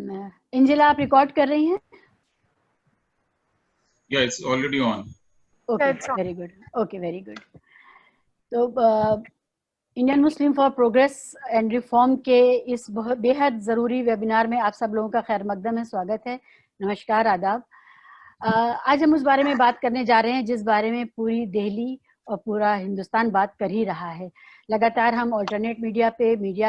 Angela, आप record कर रही हैं? Yeah, it's already on. Okay, very good. Okay, very good. तो Indian Muslim for progress and reform के इस बहुत बेहद ज़रूरी वेबिनार में आप सब लोगों का खैर मकदम है, स्वागत है, नमस्कार, आदाब। आज हम उस बारे में बात करने जा रहे हैं जिस बारे में पूरी दिल्ली और पूरा हिंदुस्तान बात कर ही रहा है। लगातार हम अल्टरनेट मीडिया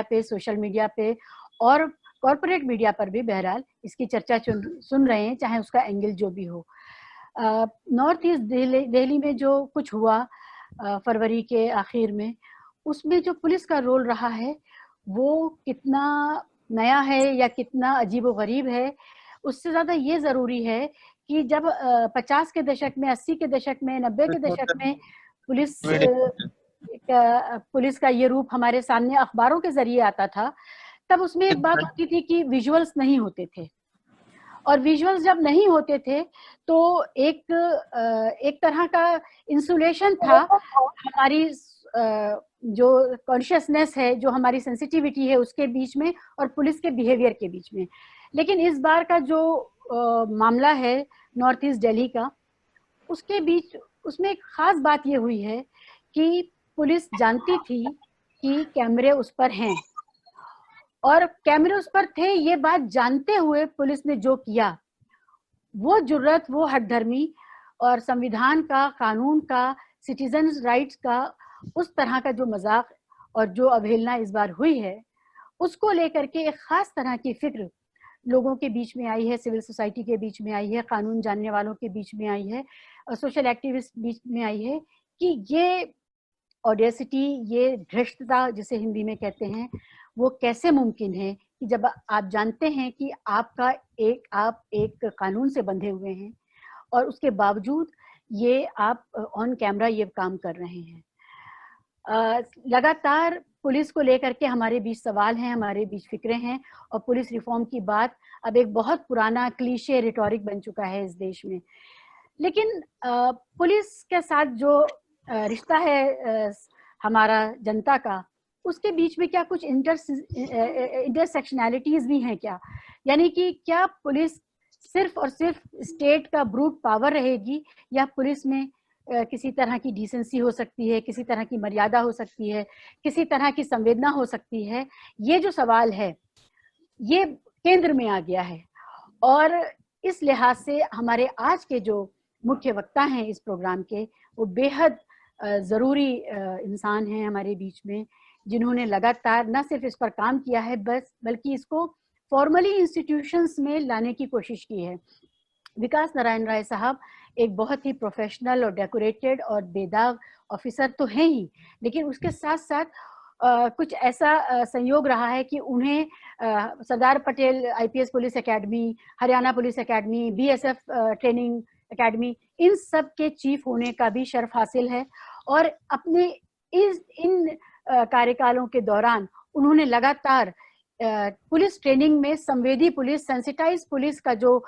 पे, सोशल मीडिया पे और कॉरपोरेट मीडिया पर भी बहरहाल इसकी चर्चा सुन रहे हैं, चाहे उसका एंगल जो भी हो। नॉर्थ ईस्ट दिल्ली में जो कुछ हुआ फरवरी के आखिर में, उसमें जो पुलिस का रोल रहा है वो कितना नया है या कितना अजीबोगरीब है, उससे ज़्यादा ये ज़रूरी है कि जब 50 के दशक में, 80 के दशक में, 90 के दशक में पुलिस का ये रूप हमारे सामने अखबारों के जरिए आता था, तब उसमें एक बात होती थी कि विजुअल्स नहीं होते थे, और विजुअल्स जब नहीं होते थे तो एक तरह का इंसुलेशन था हमारी जो कॉन्शियसनेस है, जो हमारी सेंसिटिविटी है उसके बीच में और पुलिस के बिहेवियर के बीच में। लेकिन इस बार का जो मामला है नॉर्थ ईस्ट दिल्ली का, उसके बीच उसमें एक खास बात ये हुई है कि पुलिस जानती थी कि कैमरे उस पर हैं, और कैमरे उस पर थे ये बात जानते हुए पुलिस ने जो किया, वो जुर्रत, वो हठधर्मी और संविधान का, कानून का, सिटीजन्स राइट्स का उस तरह का जो मजाक और जो अवहेलना इस बार हुई है, उसको लेकर के एक खास तरह की फिक्र लोगों के बीच में आई है, सिविल सोसाइटी के बीच में आई है, कानून जानने वालों के बीच में आई है, और सोशल एक्टिविस्ट बीच में आई है कि ये ऑडेसिटी, ये धृष्टता जिसे हिंदी में कहते हैं, वो कैसे मुमकिन है कि जब आप जानते हैं कि आप एक कानून से बंधे हुए हैं और उसके बावजूद ये आप ऑन कैमरा ये काम कर रहे हैं। लगातार पुलिस को लेकर के हमारे बीच सवाल हैं, हमारे बीच फिक्रें हैं, और पुलिस रिफॉर्म की बात अब एक बहुत पुराना क्लीशे रिटोरिक बन चुका है इस देश में। लेकिन पुलिस के साथ जो रिश्ता है हमारा जनता का, उसके बीच में क्या कुछ इंटरसेक्शनैलिटीज भी हैं क्या? यानी कि क्या पुलिस सिर्फ और सिर्फ स्टेट का ब्रूट पावर रहेगी, या पुलिस में किसी तरह की डिसेंसी हो सकती है, किसी तरह की मर्यादा हो सकती है, किसी तरह की संवेदना हो सकती है? ये जो सवाल है ये केंद्र में आ गया है, और इस लिहाज से हमारे आज के जो मुख्य वक्ता हैं इस प्रोग्राम के, वो बेहद ज़रूरी इंसान हैं हमारे बीच में, जिन्होंने लगातार न सिर्फ इस पर काम किया है बल्कि इसको फॉर्मली इंस्टीट्यूशंस में लाने की कोशिश की है। विकास नारायण राय साहब एक बहुत ही प्रोफेशनल और डेकोरेटेड और बेदाग ऑफिसर तो हैं ही, लेकिन उसके साथ साथ कुछ ऐसा संयोग रहा है कि उन्हें Sardar Patel IPS police academy, Haryana police academy, BSF training academy, इन सब के चीफ होने का भी शर्फ हासिल है। और अपने इन कार्यकालों के दौरान उन्होंने लगातार पुलिस ट्रेनिंग में संवेदी पुलिस, सेंसिटाइज पुलिस का जो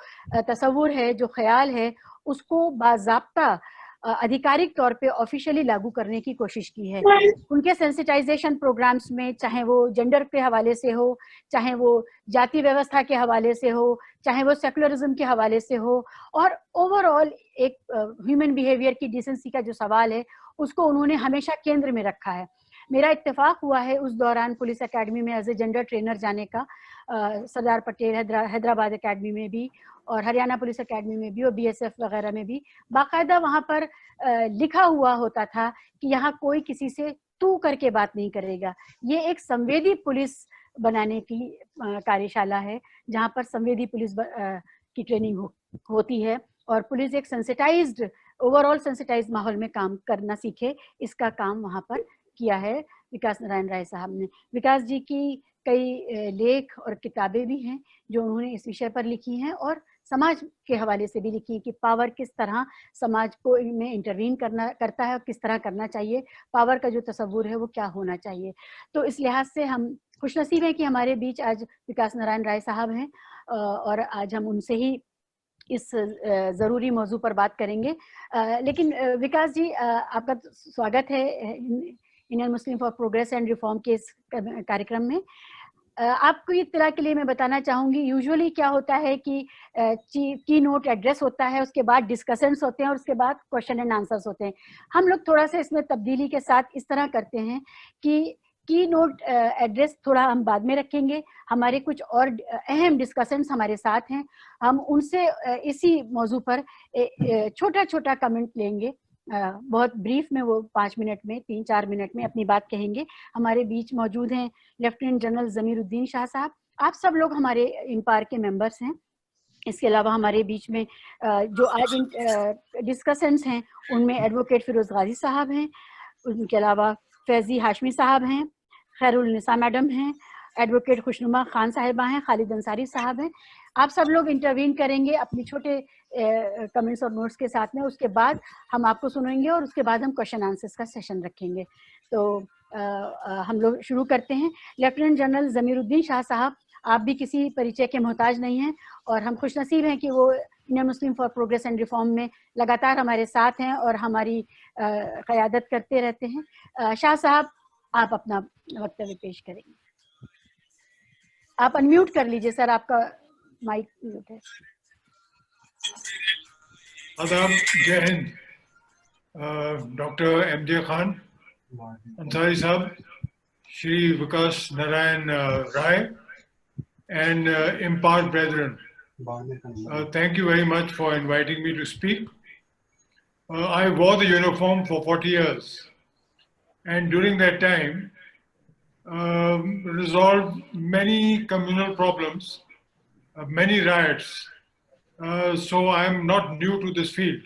तस्वुर है, जो ख्याल है, उसको बाज़ाब्ता आधिकारिक तौर पे ऑफिशियली लागू करने की कोशिश की है। उनके सेंसिटाइजेशन प्रोग्राम्स में, चाहे वो जेंडर के हवाले से हो, चाहे वो जाति व्यवस्था के हवाले से हो, चाहे वो सेकुलरिज्म के हवाले से हो, और ओवरऑल एक ह्यूमन बिहेवियर की डिसेंसी का जो सवाल है उसको उन्होंने हमेशा केंद्र में रखा है। मेरा इत्तेफाक हुआ है उस दौरान पुलिस एकेडमी में एज ए जेंडर ट्रेनर जाने का, सरदार पटेल हैदराबाद एकेडमी में भी और हरियाणा पुलिस एकेडमी में भी और बीएसएफ वगैरह में भी बाकायदा वहाँ पर लिखा हुआ होता था कि यहाँ कोई किसी से तू करके बात नहीं करेगा। ये एक संवेदी पुलिस बनाने की कार्यशाला है, जहाँ पर संवेदी पुलिस की ट्रेनिंग होती है, और पुलिस एक सेंसिटाइज्ड, ओवरऑल सेंसिटाइज्ड माहौल में काम करना सीखे, इसका काम वहाँ पर किया है विकास नारायण राय साहब ने। विकास जी की कई लेख और किताबें भी हैं जो उन्होंने इस विषय पर लिखी हैं, और समाज के हवाले से भी लिखी कि पावर किस तरह समाज को में इंटरवीन करता है और किस तरह करना चाहिए, पावर का जो तस्वुर है वो क्या होना चाहिए। तो इस लिहाज से हम खुशनसीब हैं कि हमारे बीच आज विकास नारायण राय साहब हैं, और आज हम उनसे ही इस ज़रूरी मौजू पर बात करेंगे। लेकिन विकास जी, आपका स्वागत है Indian Muslim for progress and reform के इस कार्यक्रम में। आपको इत्तला के लिए मैं बताना चाहूँगी, यूजुअली क्या होता है कि की नोट एड्रेस होता है, उसके बाद डिस्कशंस होते हैं और उसके बाद क्वेश्चन एंड आंसर्स होते हैं। हम लोग थोड़ा सा इसमें तब्दीली के साथ इस तरह करते हैं कि की नोट एड्रेस थोड़ा हम बाद में रखेंगे, हमारे कुछ और अहम डिस्कशंस हमारे साथ हैं, हम उनसे इसी मौजू पर छोटा छोटा कमेंट लेंगे, बहुत ब्रीफ में, वो 5 मिनट में, 3-4 मिनट में अपनी बात कहेंगे। हमारे बीच मौजूद हैं लेफ्टिनेंट जनरल ज़मीरुद्दीन शाह साहब, आप सब लोग हमारे इम्पार के मेंबर्स हैं। इसके अलावा हमारे बीच में जो आज डिस्कशंस हैं उनमें एडवोकेट फिरोज़ गाजी साहब हैं, उनके अलावा फैज़ी हाशमी साहब हैं, खैरुल निसा मैडम हैं, एडवोकेट खुशनुमा खान साहिबा हैं, खालिद अंसारी साहब हैं। आप सब लोग इंटरवीन करेंगे अपनी छोटे कमेंट्स और नोट्स के साथ में, उसके बाद हम आपको सुनेंगे और उसके बाद हम क्वेश्चन आंसर्स का सेशन रखेंगे। तो हम लोग शुरू करते हैं। लेफ्टिनेंट जनरल ज़मीरुद्दीन शाह साहब, आप भी किसी परिचय के मोहताज नहीं हैं और हम खुशनसीब हैं कि वो Indian Muslim for progress and reform में लगातार हमारे साथ हैं और हमारी क़यादत करते रहते हैं। शाह साहब, आप अपना वक्तव्य पेश करेंगे। आप अनम्यूट कर लीजिए सर, आपका माइक म्यूट है। आदाब, जय हिंद। डॉक्टर एमजे खान अंसारी साहब, श्री विकास नारायण राय, and Impar brethren, thank you very much for inviting me to speak. I wore the uniform for 40 years, and during that time resolved many communal problems, many riots, so I am not new to this field.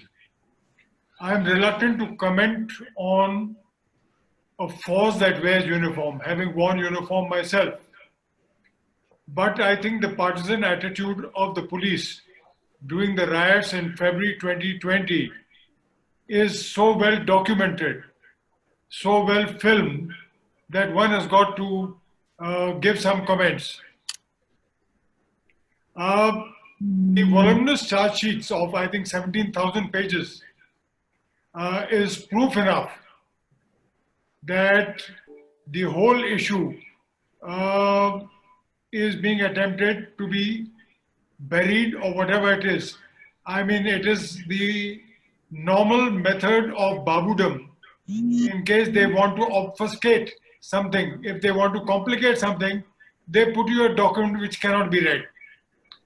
I am reluctant to comment on a force that wears uniform, having worn uniform myself. But I think the partisan attitude of the police during the riots in February 2020 is so well documented, so well filmed, that one has got to give some comments. The voluminous charge sheets of, I think, 17,000 pages is proof enough that the whole issue is being attempted to be buried or whatever it is. I mean, it is the normal method of babudam in case they want to obfuscate something. If they want to complicate something, they put you a document which cannot be read.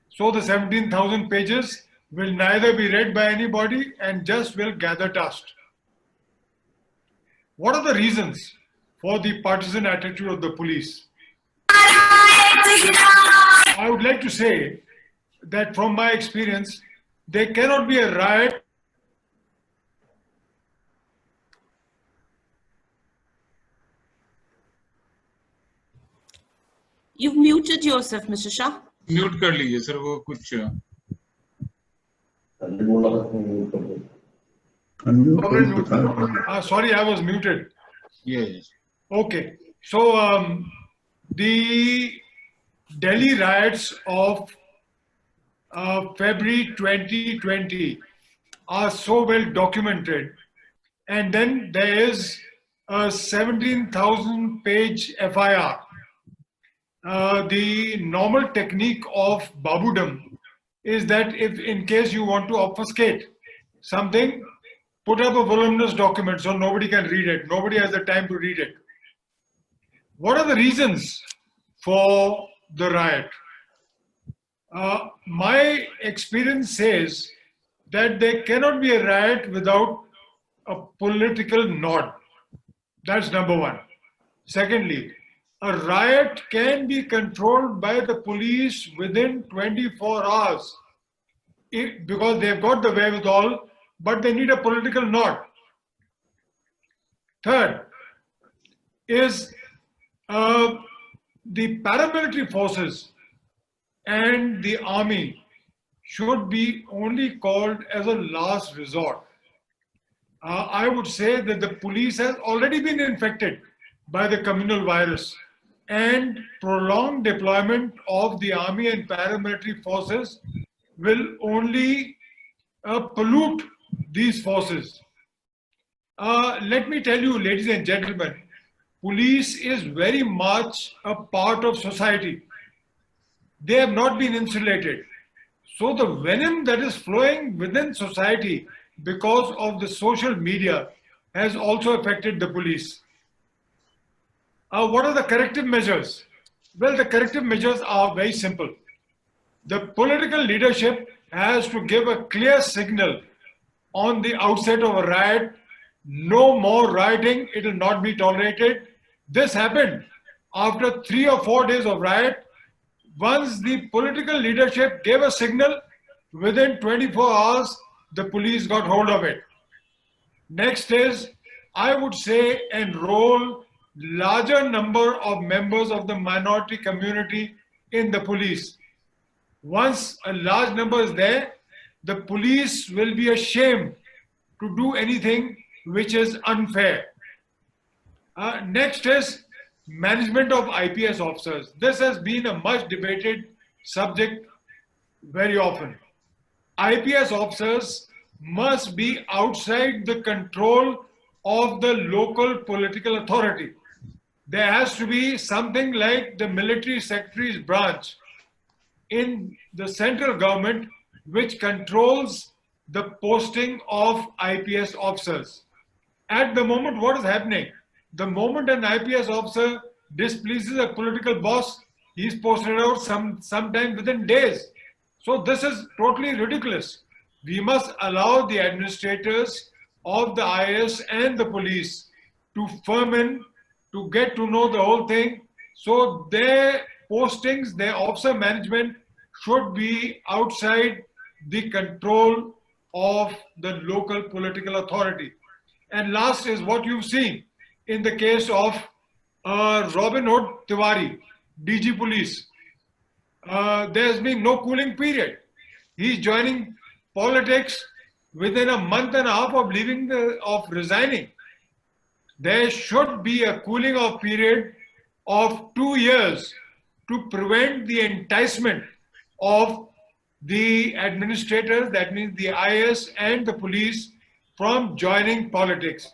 So the 17,000 pages will neither be read by anybody and just will gather dust. What are the reasons for the partisan attitude of the police? I would like to say that from my experience, there cannot be a riot. You've muted yourself, Mr. Shah. Mute कर लीजिए sir, वो कुछ Sorry, I was muted. Yes. Okay, so the Delhi riots of February 2020 are so well documented, and then there is a 17,000 page FIR. The normal technique of babudam is that if in case you want to obfuscate something, put up a voluminous document so nobody can read it. Nobody has the time to read it. What are the reasons for the riot? My experience says that there cannot be a riot without a political nod. That's number one. Secondly, a riot can be controlled by the police within 24 hours because they've got the wherewithal, but they need a political nod. Third is the paramilitary forces and the army should be only called as a last resort. I would say that the police has already been infected by the communal virus, and prolonged deployment of the army and paramilitary forces will only pollute these forces. Let me tell you, ladies and gentlemen, police is very much a part of society. They have not been insulated. So the venom that is flowing within society because of the social media has also affected the police. What are the corrective measures? Well, the corrective measures are very simple. The political leadership has to give a clear signal on the outset of a riot. No more rioting, it will not be tolerated. This happened after 3 or 4 days of riot. Once the political leadership gave a signal, within 24 hours, the police got hold of it. Next is, I would say, enroll larger number of members of the minority community in the police. Once a large number is there, the police will be ashamed to do anything which is unfair. Next is management of IPS officers. This has been a much debated subject very often. IPS officers must be outside the control of the local political authority. There has to be something like the military secretary's branch in the central government which controls the posting of IPS officers. At the moment, what is happening? The moment an IPS officer displeases a political boss, he's posted out sometime within days. So this is totally ridiculous. We must allow the administrators of the IAS and the police to firm in, to get to know the whole thing. So their postings, their officer management should be outside the control of the local political authority. And last is what you've seen in the case of Robin Hood Tiwari, DG Police. There's been no cooling period. He's joining politics within a month and a half of resigning. There should be a cooling off period of 2 years to prevent the enticement of the administrators, that means the IAS and the police, from joining politics.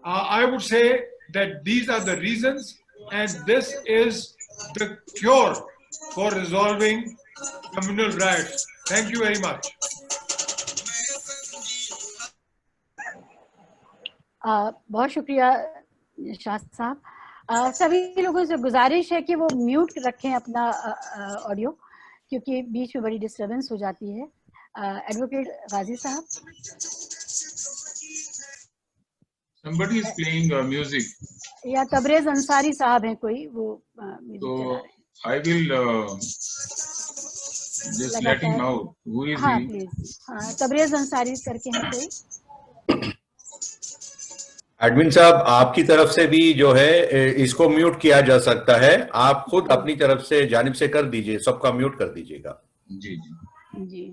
I would say that these are the reasons, and this is the cure for resolving communal riots. Thank you very much. बहुत शुक्रिया शाह साहब। सभी लोगों से गुजारिश है कि वो म्यूट रखें अपना ऑडियो, क्योंकि बीच में बड़ी डिस्टरबेंस हो जाती है। एडवोकेट गाजी साहब। Somebody is playing music. या तबरेज अंसारी साहब हैं कोई, वो म्यूजिक चला रहे हैं। I will just let him know who is हाँ he. प्लीज, हाँ तबरेज अंसारी करके हैं कोई। एडमिन साहब, आपकी तरफ से भी जो है इसको म्यूट किया जा सकता है, आप खुद अपनी तरफ से जानिब से कर दीजिए, सबका म्यूट कर दीजिएगा। जी जी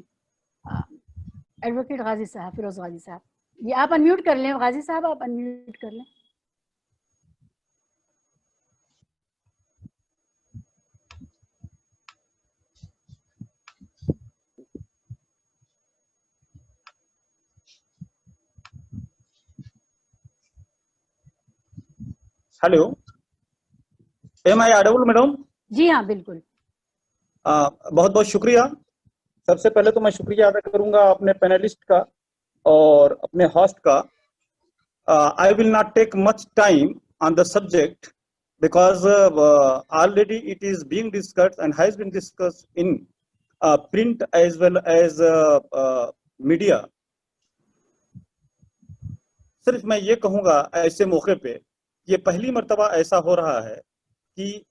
एडवोकेट गाजी साहब, फिरोज गाजी साहब, ये आप अनम्यूट कर लें। गाजी साहब आप अनम्यूट कर लें। Hello, am I audible madam? जी हाँ बिल्कुल। बहुत बहुत शुक्रिया। सबसे पहले तो मैं शुक्रिया अदा करूंगा अपने पैनलिस्ट का और अपने होस्ट का। I will not take much time on the subject because already it is being discussed and has been discussed in print as well as media. सिर्फ मैं ये कहूंगा ऐसे मौके पे, ये पहली मर्तबा ऐसा हो रहा है कि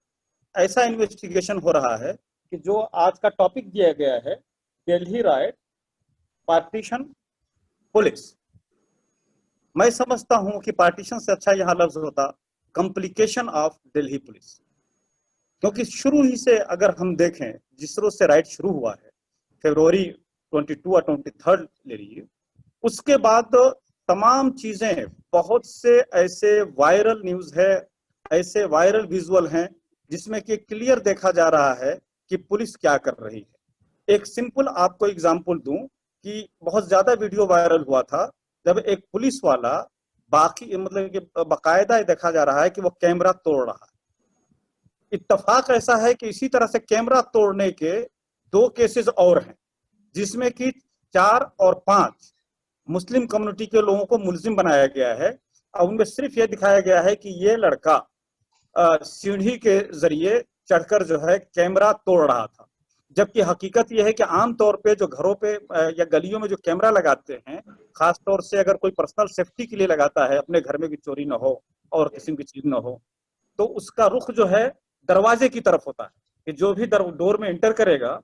ऐसा इन्वेस्टिगेशन हो रहा है कि जो आज का टॉपिक दिया गया है, दिल्ली राइट, पार्टीशन, पुलिस। मैं समझता हूं कि पार्टीशन से अच्छा यहाँ लफ्ज होता कॉम्प्लिकेशन ऑफ दिल्ली पुलिस, क्योंकि शुरू ही से अगर हम देखें जिस रोज से राइट शुरू हुआ है, फरवरी 22 और 23 ले लीजिए, उसके बाद तमाम चीजें, बहुत से ऐसे वायरल न्यूज है, ऐसे वायरल विजुअल हैं जिसमें कि क्लियर देखा जा रहा है कि पुलिस क्या कर रही है। एक सिंपल आपको एग्जांपल दूं कि बहुत ज्यादा वीडियो वायरल हुआ था जब एक पुलिस वाला बाकी मतलब कि बाकायदा ये देखा जा रहा है कि वो कैमरा तोड़ रहा है। इत्तेफाक ऐसा है कि इसी तरह से कैमरा तोड़ने के 2 केसेस और हैं, जिसमें कि 4 और 5 मुस्लिम कम्युनिटी के लोगों को मुलजिम बनाया गया है। और उनमें सिर्फ ये दिखाया गया है कि ये लड़का सीढ़ी के जरिए चढ़कर जो है कैमरा तोड़ रहा था, जबकि हकीकत यह है कि आमतौर पे जो घरों पे या गलियों में जो कैमरा लगाते हैं, खासतौर से अगर कोई पर्सनल सेफ्टी के लिए लगाता है, अपने घर में भी चोरी न हो और किसी की चीज न हो, तो उसका रुख जो है दरवाजे की तरफ होता है कि जो भी डोर में एंटर करेगा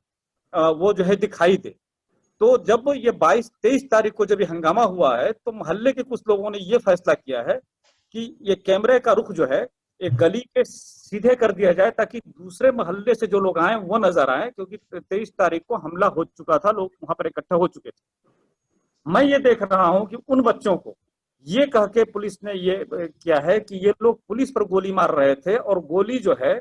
वो जो है दिखाई दे। तो जब ये 22-23 तारीख को जब ये हंगामा हुआ है, तो मोहल्ले के कुछ लोगों ने ये फैसला किया है कि ये कैमरे का रुख जो है एक गली के सीधे कर दिया जाए, ताकि दूसरे मोहल्ले से जो लोग आए वो नजर आए, क्योंकि 23 तारीख को हमला हो चुका था, लोग वहां पर इकट्ठा हो चुके थे। मैं ये देख रहा हूं कि उन बच्चों को ये कह के पुलिस ने ये किया है कि ये लोग पुलिस पर गोली मार रहे थे और गोली जो है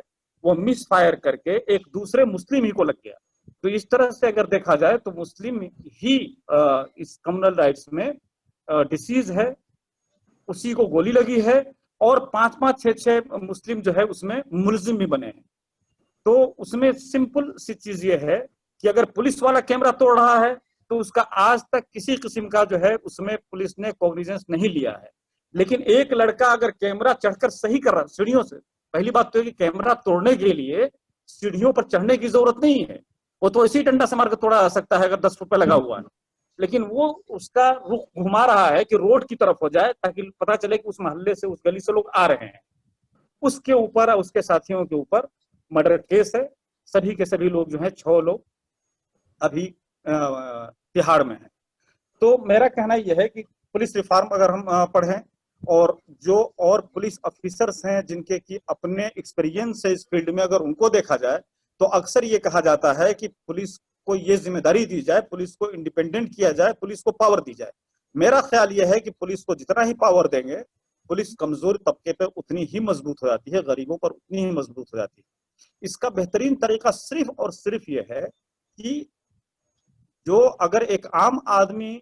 वो मिस फायर करके एक दूसरे मुस्लिम ही को लग गया। तो इस तरह से अगर देखा जाए तो मुस्लिम ही इस कम्युनल राइट्स में डिसीज है, उसी को गोली लगी है और 5-5, 6-6 मुस्लिम जो है उसमें मुलजिम भी बने हैं। तो उसमें सिंपल सी चीज ये है कि अगर पुलिस वाला कैमरा तोड़ रहा है तो उसका आज तक किसी किस्म का जो है उसमें पुलिस ने कॉग्निजेंस नहीं लिया है। लेकिन एक लड़का अगर कैमरा चढ़कर सही कर रहा है सीढ़ियों से, पहली बात तो है कि कैमरा तोड़ने के लिए सीढ़ियों पर चढ़ने की जरूरत नहीं है, वो तो इसी डंडा से मार कर तोड़ा जा सकता है अगर 10 रुपए लगा हुआ है। लेकिन वो उसका रुख घुमा रहा है कि रोड की तरफ हो जाए, ताकि पता चले कि उस मोहल्ले से, उस गली से लोग आ रहे हैं। उसके ऊपर, उसके साथियों के ऊपर मर्डर केस है। सभी के सभी लोग जो हैं 6 लोग अभी तिहाड़ में हैं। तो मेरा कहना यह है कि पुलिस रिफॉर्म अगर हम पढ़ें और जो और पुलिस ऑफिसर्स हैं जिनके की अपने एक्सपीरियंस है इस फील्ड में, अगर उनको देखा जाए तो अक्सर ये कहा जाता है कि पुलिस को ये जिम्मेदारी दी जाए, पुलिस को इंडिपेंडेंट किया जाए, पुलिस को पावर दी जाए। मेरा ख्याल यह है कि पुलिस को जितना ही पावर देंगे, पुलिस कमजोर तबके पे उतनी ही मजबूत हो जाती है, गरीबों पर उतनी ही मजबूत हो जाती है। इसका बेहतरीन तरीका सिर्फ और सिर्फ ये है कि जो अगर एक आम आदमी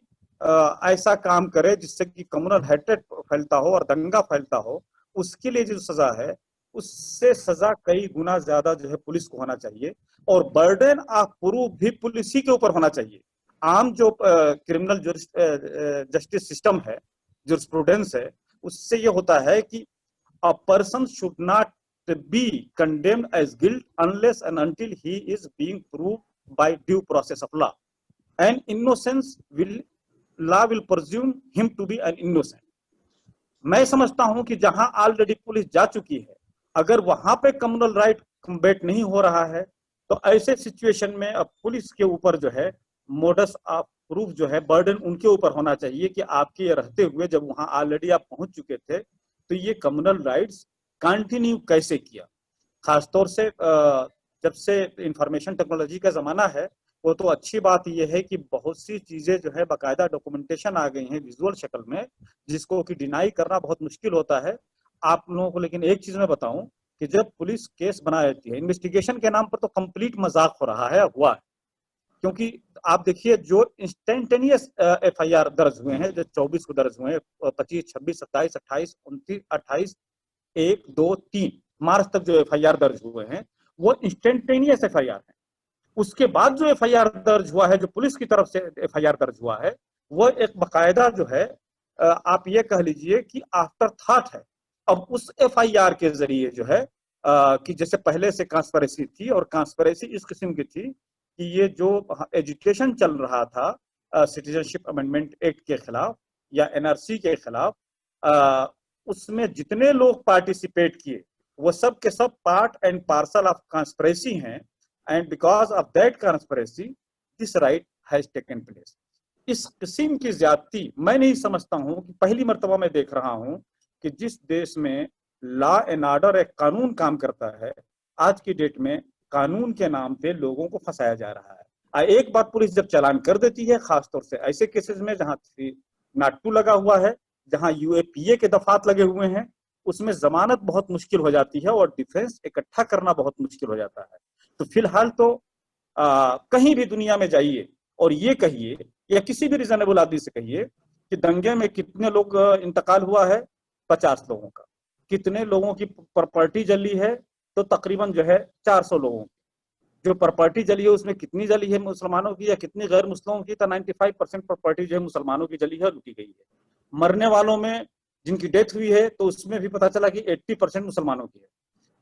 ऐसा काम करे जिससे कि कम्युनल हेट्रेड फैलता हो और दंगा फैलता हो, उसके लिए जो सजा है उससे सजा कई गुना ज्यादा जो है पुलिस को होना चाहिए। और बर्डन ऑफ प्रूफ भी पुलिस ही के ऊपर होना चाहिए। आम जो क्रिमिनल जस्टिस सिस्टम है, जुरिस्प्रूडेंस है, उससे ये होता है कि a person should not be condemned as guilt unless and until he is being proved by due process of law and innocence will law will presume him to be an innocent. मैं समझता हूं कि जहां already police जा चुकी है, अगर वहां पे कम्युनल राइट कम्बैट नहीं हो रहा है, तो ऐसे सिचुएशन में अब पुलिस के ऊपर जो है मोडस ऑफ प्रूफ जो है बर्डन उनके ऊपर होना चाहिए कि आपके ये रहते हुए जब वहां ऑलरेडी आप पहुंच चुके थे, तो ये कम्युनल राइट्स कंटिन्यू कैसे किया। खासतौर से जब से इंफॉर्मेशन टेक्नोलॉजी का जमाना है, वो तो अच्छी बात यह है कि बहुत सी चीजें जो है बाकायदा डॉक्यूमेंटेशन आ गई हैं विजुअल शक्ल में, जिसको कि डिनाई करना बहुत मुश्किल होता है आप लोगों को। लेकिन एक चीज मैं बताऊं कि जब पुलिस केस बना देती है, इन्वेस्टिगेशन के नाम पर तो कंप्लीट मजाक हो रहा है, हुआ है। क्योंकि आप देखिए जो इंस्टेंटेनियस एफआईआर दर्ज हुए हैं, जो 24 को दर्ज हुए हैं, 25, 26, 27, 28, 29, 28, 1, 2, 3 मार्च तक जो एफआईआर दर्ज हुए हैं वो इंस्टेंटेनियस एफआईआर है। उसके बाद जो एफआईआर दर्ज हुआ है, जो पुलिस की तरफ से एफआईआर दर्ज हुआ है, वो एक बाकायदा जो है आप ये कह लीजिए कि आफ्टर थॉट है। अब उस एफआईआर के जरिए जो है कि जैसे पहले से कॉन्स्पिरेसी थी, और कॉन्स्पिरेसी इस किस्म की थी कि ये जो एजुटेशन चल रहा था सिटीजनशिप अमेंडमेंट एक्ट के खिलाफ या एनआरसी के खिलाफ, उसमें जितने लोग पार्टिसिपेट किए वो सब के सब part and parcel of conspiracy हैं, and because of that conspiracy this right has taken place. इस किस्म की ज्यादती मैं नहीं समझता हूं कि पहली मर्तबा मैं देख रहा हूं कि जिस देश में लॉ एंड ऑर्डर एक कानून काम करता है, आज की डेट में कानून के नाम पे लोगों को फंसाया जा रहा है। एक बार पुलिस जब चालान कर देती है, खासतौर से ऐसे केसेस में जहां 302 लगा हुआ है, जहां यूएपीए के दफात लगे हुए हैं, उसमें जमानत बहुत मुश्किल हो जाती है और डिफेंस इकट्ठा करना बहुत मुश्किल हो जाता है। तो फिलहाल तो कहीं भी दुनिया में जाइए और ये कहिए या किसी भी रीजनेबल आदमी से कहिए कि दंगे में कितने लोग इंतकाल हुआ है, 50 लोगों का। कितने लोगों की प्रॉपर्टी जली है, तो तकरीबन जो है 400 लोगों की। जो प्रॉपर्टी जली है उसमें कितनी जली है मुसलमानों की या कितनी गैर मुस्लिमों की, तो 95% प्रॉपर्टी जो है मुसलमानों की जली है, लूटी गई है। मरने वालों में जिनकी डेथ हुई है तो उसमें भी पता चला कि 80% मुसलमानों की है।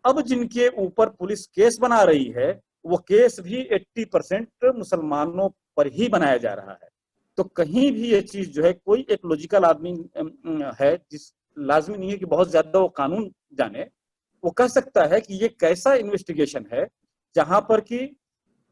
अब जिनके ऊपर पुलिस केस बना रही है वो केस भी 80% मुसलमानों पर ही बनाया जा रहा है। तो कहीं भी ये चीज जो है, कोई एक लॉजिकल आदमी है, जिस लाजमी नहीं है कि बहुत ज्यादा वो कानून जाने, वो कह सकता है कि ये कैसा इन्वेस्टिगेशन है जहां पर कि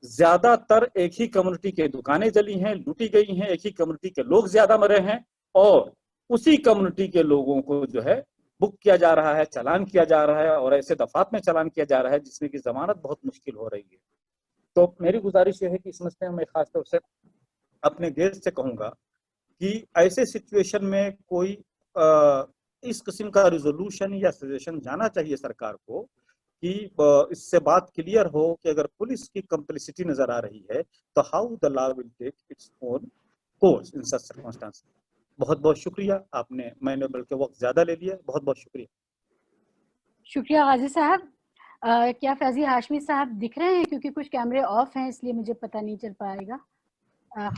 ज्यादातर एक ही कम्युनिटी के दुकानें जली हैं, लूटी गई हैं, एक ही कम्युनिटी के लोग ज्यादा मरे हैं, और उसी कम्युनिटी के लोगों को जो है बुक किया जा रहा है, चालान किया जा रहा है, और ऐसे दफात में चालान किया जा रहा है जिसमें कि जमानत बहुत मुश्किल हो रही है। तो मेरी गुजारिश ये है कि इस मसले में मैं खासतौर से अपने गेस्ट से कहूंगा कि ऐसे सिचुएशन में कोई इस किस्म का रिजोल्यूशन या सजेशन जाना चाहिए सरकार को कि इससे बात क्लियर हो कि अगर पुलिस की कंप्लिसिटी नजर आ रही है तो how the law will take its own course in such circumstances. बहुत बहुत शुक्रिया, आपने, मैंने बल्कि वक्त ज्यादा ले लिया, बहुत बहुत शुक्रिया। शुक्रिया गाजी साहब। क्या फैजी हाशमी साहब दिख रहे हैं? क्योंकि कुछ कैमरे ऑफ हैं इसलिए मुझे पता नहीं चल पाएगा।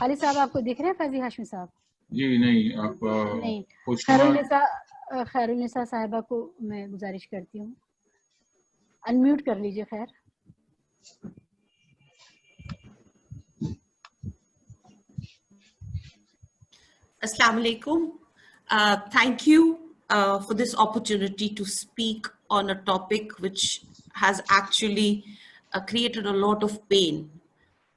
खालिद साहब आपको दिख रहे हैं फैजी हाशमी साहब? जी नहीं, आप नहीं। खुशनुमा खैरुलनिसा साहिबा को मैं गुजारिश करती हूँ, अनम्यूट कर लीजिए। खैर, Assalamu alaikum. Thank you for this opportunity to speak on a topic which has actually created a lot of pain,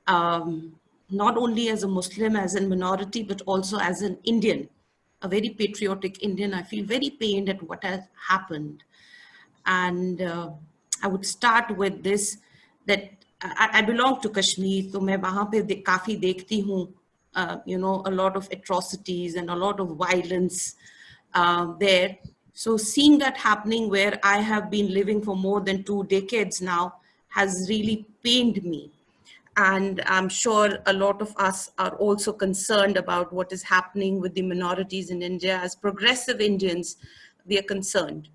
not only as a Muslim, as a minority, but also as an Indian, a very patriotic Indian. I feel very pained at what has happened. And I would start with this, that I belong to Kashmir, so मैं वहाँ पे काफ़ी देखती हूँ, you know, a lot of atrocities and a lot of violence there. So seeing that happening where I have been living for more than 2 decades now has really pained me. And I'm sure a lot of us are also concerned about what is happening with the minorities in India. As progressive Indians, we are concerned.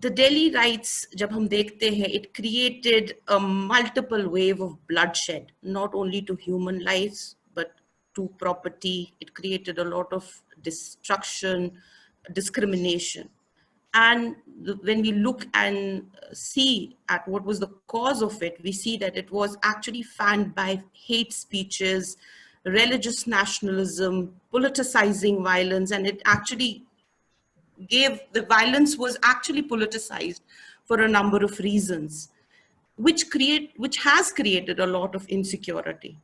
The Delhi riots, jab hum dekhte hain, it created a multiple wave of bloodshed, not only to human lives, but to property. It created a lot of destruction, discrimination. And when we look and see at what was the cause of it, we see that it was actually fanned by hate speeches, religious nationalism, politicizing violence, and it actually the violence was actually politicized for a number of reasons, which has created a lot of insecurity.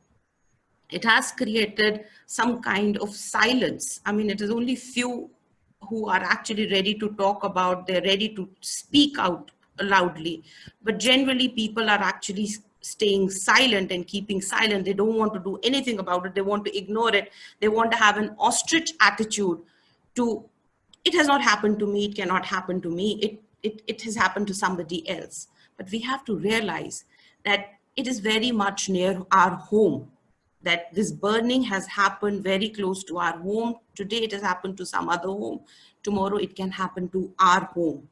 It has created some kind of silence. I mean, it is only few who are actually ready to talk about, they're ready to speak out loudly. But generally, people are actually staying silent and keeping silent. They don't want to do anything about it. They want to ignore it. They want to have an ostrich attitude to, it has not happened to me, it cannot happen to me, it has happened to somebody else. But we have to realize that it is very much near our home, that this burning has happened very close to our home. Today it has happened to some other home. Tomorrow it can happen to our home.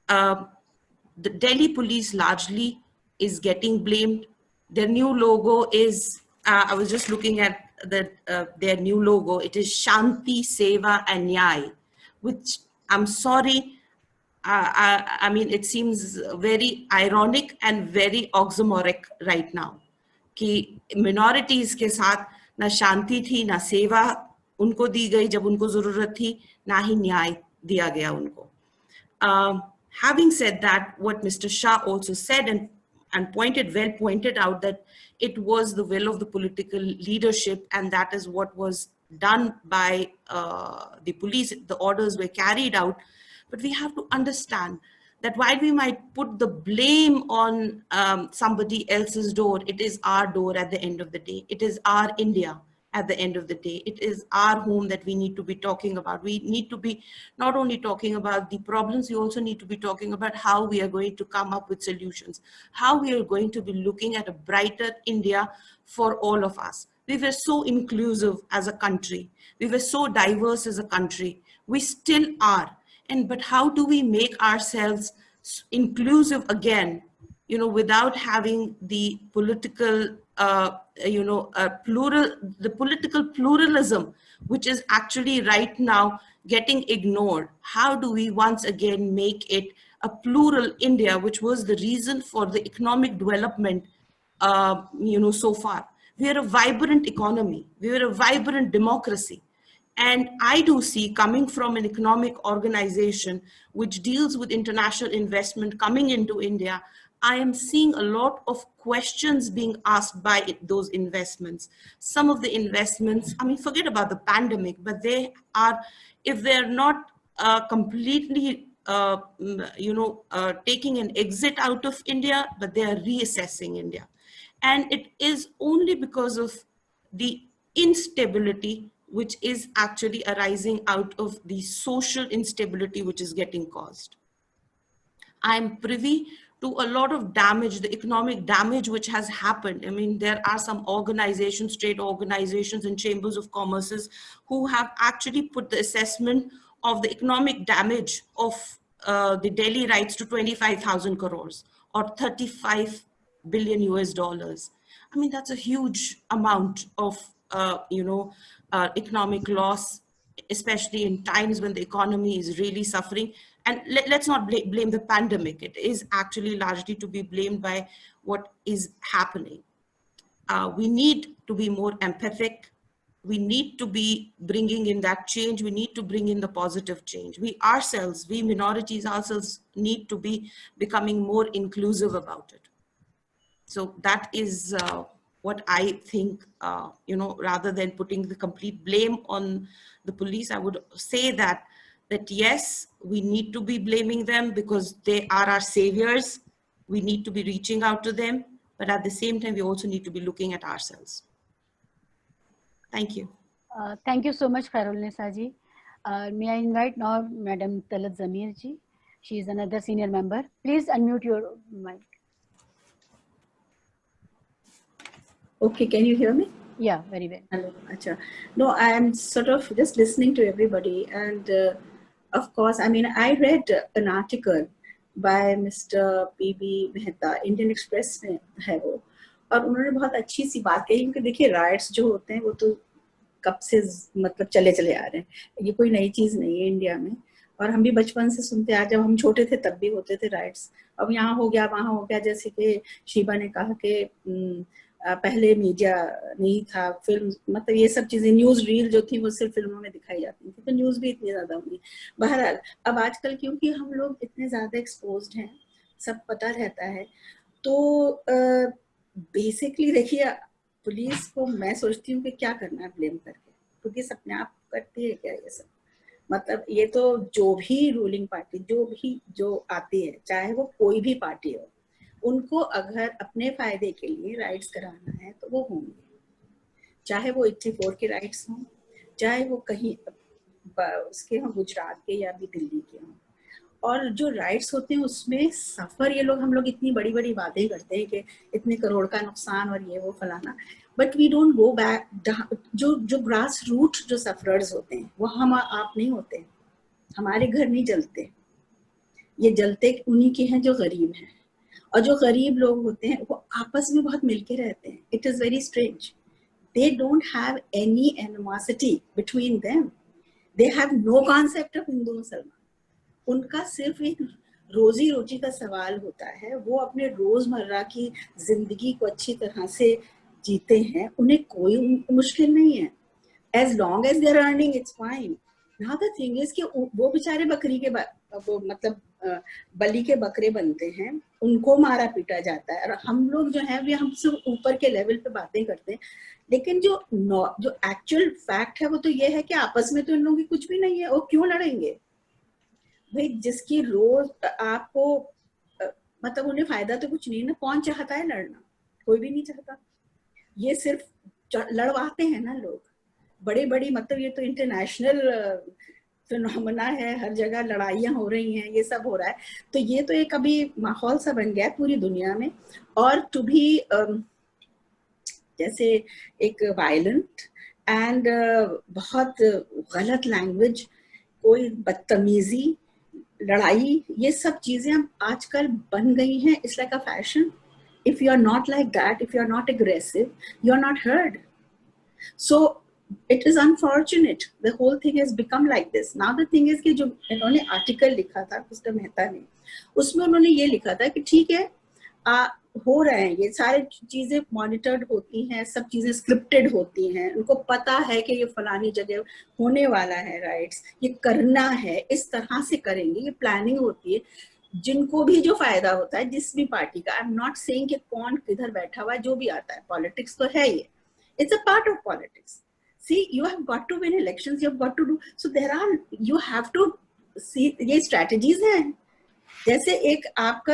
The Delhi police largely is getting blamed. Their new logo is, I was just looking at their new logo. It is Shanti, Seva and Nyay, which I'm sorry, I mean, it seems very ironic and very oxymoric right now. कि minorities के साथ ना शांति थी, ना सेवा उनको दी गई जब उनको जरूरत थी, ना ही न्याय दिया गया उनको. Having said that, what Mr. Shah also said and pointed out that it was the will of the political leadership, and that is what was done by the police. The orders were carried out, but we have to understand that while we might put the blame on somebody else's door, it is our door at the end of the day. It is our India at the end of the day. It is our home that we need to be talking about. We need to be not only talking about the problems, we also need to be talking about how we are going to come up with solutions, how we are going to be looking at a brighter India for all of us. We were so inclusive as a country. We were so diverse as a country. We still are. And but how do we make ourselves inclusive again, you know, without having the political, the political pluralism, which is actually right now getting ignored? How do we once again make it a plural India, which was the reason for the economic development, so far? We are a vibrant economy. We are a vibrant democracy. And I do see, coming from an economic organization which deals with international investment coming into India, I am seeing a lot of questions being asked by those investments. Some of the investments, I mean, forget about the pandemic, but they are, if they're not completely, taking an exit out of India, but they are reassessing India. And it is only because of the instability which is actually arising out of the social instability which is getting caused. I'm privy to a lot of damage, the economic damage which has happened. I mean, there are some organizations, trade organizations and chambers of commerces who have actually put the assessment of the economic damage of the Delhi rights to 25,000 crores or 35 billion US dollars. I mean, that's a huge amount of, economic loss, especially in times when the economy is really suffering. And let's not blame the pandemic. It is actually largely to be blamed by what is happening. We need to be more empathic. We need to be bringing in that change. We need to bring in the positive change. We ourselves, we minorities ourselves, need to be becoming more inclusive about it. So that is what I think, rather than putting the complete blame on the police, I would say that yes, we need to be blaming them because they are our saviors. We need to be reaching out to them, but at the same time, we also need to be looking at ourselves. Thank you. Thank you so much, Khairul-Nisa ji. May I invite now Madam Talat Zamir ji. She is another senior member. Please unmute your mic. Okay, can you hear me? Yeah, very well. Hello, Acha. No, I am sort of just listening to everybody, and of course, I mean, I read an article by Mr. P.B. Mehta, Indian Express में है वो, और उन्होंने बहुत अच्छी सी बात कही, क्योंकि देखिए राइट्स जो होते हैं वो तो कब से मतलब चले आ रहे हैं, ये कोई नई चीज नहीं है इंडिया में, और हम भी बचपन से सुनते आ, जब हम छोटे थे तब भी होते थे राइट्स, अब यहाँ हो गया वहाँ हो गया, जैसे कि शीबा ने कहा कि पहले मीडिया नहीं था, फिल्म मतलब ये सब चीजें, न्यूज रील जो थी वो सिर्फ फिल्मों में दिखाई जाती थी, तो न्यूज भी इतनी ज्यादा होगी। बहरहाल अब आजकल क्योंकि हम लोग इतने ज्यादा एक्सपोज्ड हैं, सब पता रहता है, तो बेसिकली देखिए पुलिस को मैं सोचती हूँ कि क्या करना है ब्लेम करके, पुलिस अपने आप करती है क्या ये सब? मतलब ये तो जो भी रूलिंग पार्टी जो आती है, चाहे वो कोई भी पार्टी हो, उनको अगर अपने फायदे के लिए राइट्स कराना है तो वो होंगे, चाहे वो 84 के राइट्स हों, चाहे वो कहीं उसके हों, गुजरात के या भी दिल्ली के हों, और जो राइट्स होते हैं उसमें सफर, ये लोग हम लोग इतनी बड़ी बड़ी बातें करते हैं कि इतने करोड़ का नुकसान और ये वो फलाना, but we don't go back, जो ग्रास रूट जो सफरर्स होते हैं वो हम आप नहीं होते, हमारे घर नहीं जलते, ये जलते उन्हीं के हैं जो गरीब हैं, और जो गरीब लोग होते हैं वो आपस में बहुत मिलके रहते हैं। It is very strange, they don't have any animosity between them, they have no concept of Hindu Musalman, उनका सिर्फ एक रोजी रोटी का सवाल होता है, वो अपने रोजमर्रा की जिंदगी को अच्छी तरह से जीते हैं, उन्हें कोई मुश्किल नहीं है, as long as they are earning it's fine. Now the thing is कि वो बेचारे बकरी के वो मतलब बलि के बकरे बनते हैं, उनको मारा पीटा जाता है, और हम लोग जो है वे हम सब ऊपर के लेवल पे बातें करते हैं, लेकिन जो एक्चुअल फैक्ट है वो तो ये है कि आपस में तो इन लोगों की कुछ भी नहीं है, वो क्यों लड़ेंगे भाई? जिसकी रोज आपको मतलब उन्हें फायदा तो कुछ नहीं ना, कौन चाहता है लड़ना? कोई भी नहीं चाहता, ये सिर्फ लड़वाते हैं ना लोग, बड़े बड़ी मतलब ये तो इंटरनेशनल फिनोमेना है, हर जगह लड़ाइयाँ हो रही हैं, ये सब हो रहा है, तो ये तो एक अभी माहौल सा बन गया है पूरी दुनिया में। और टू बी जैसे एक वायलेंट एंड बहुत गलत लैंग्वेज, कोई बदतमीजी, लड़ाई, ये सब चीजें आजकल बन गई हैं. It's like a fashion. If you are not like that, if you are not aggressive, you are not heard. So it is unfortunate. The whole thing has become like this. Now the thing is कि जो इन्होंने article लिखा था mister Mehta ने, उसमें उन्होंने ये लिखा था कि ठीक है, हो रहे हैं ये सारी चीजें, मॉनिटर्ड होती हैं, सब चीजें स्क्रिप्टेड होती हैं, उनको पता है कि ये फलानी जगह होने वाला है राइट्स, ये करना है, इस तरह से करेंगे, ये प्लानिंग होती है. जिनको भी जो फायदा होता है जिस भी पार्टी का, आई एम नॉट सेइंग कि कौन किधर बैठा हुआ है, जो भी आता है, पॉलिटिक्स तो है ये, it's a part of politics. See you have got to win elections, you have got to do, so there are, you have to see, ये स्ट्रेटजीज हैं. जैसे एक आपका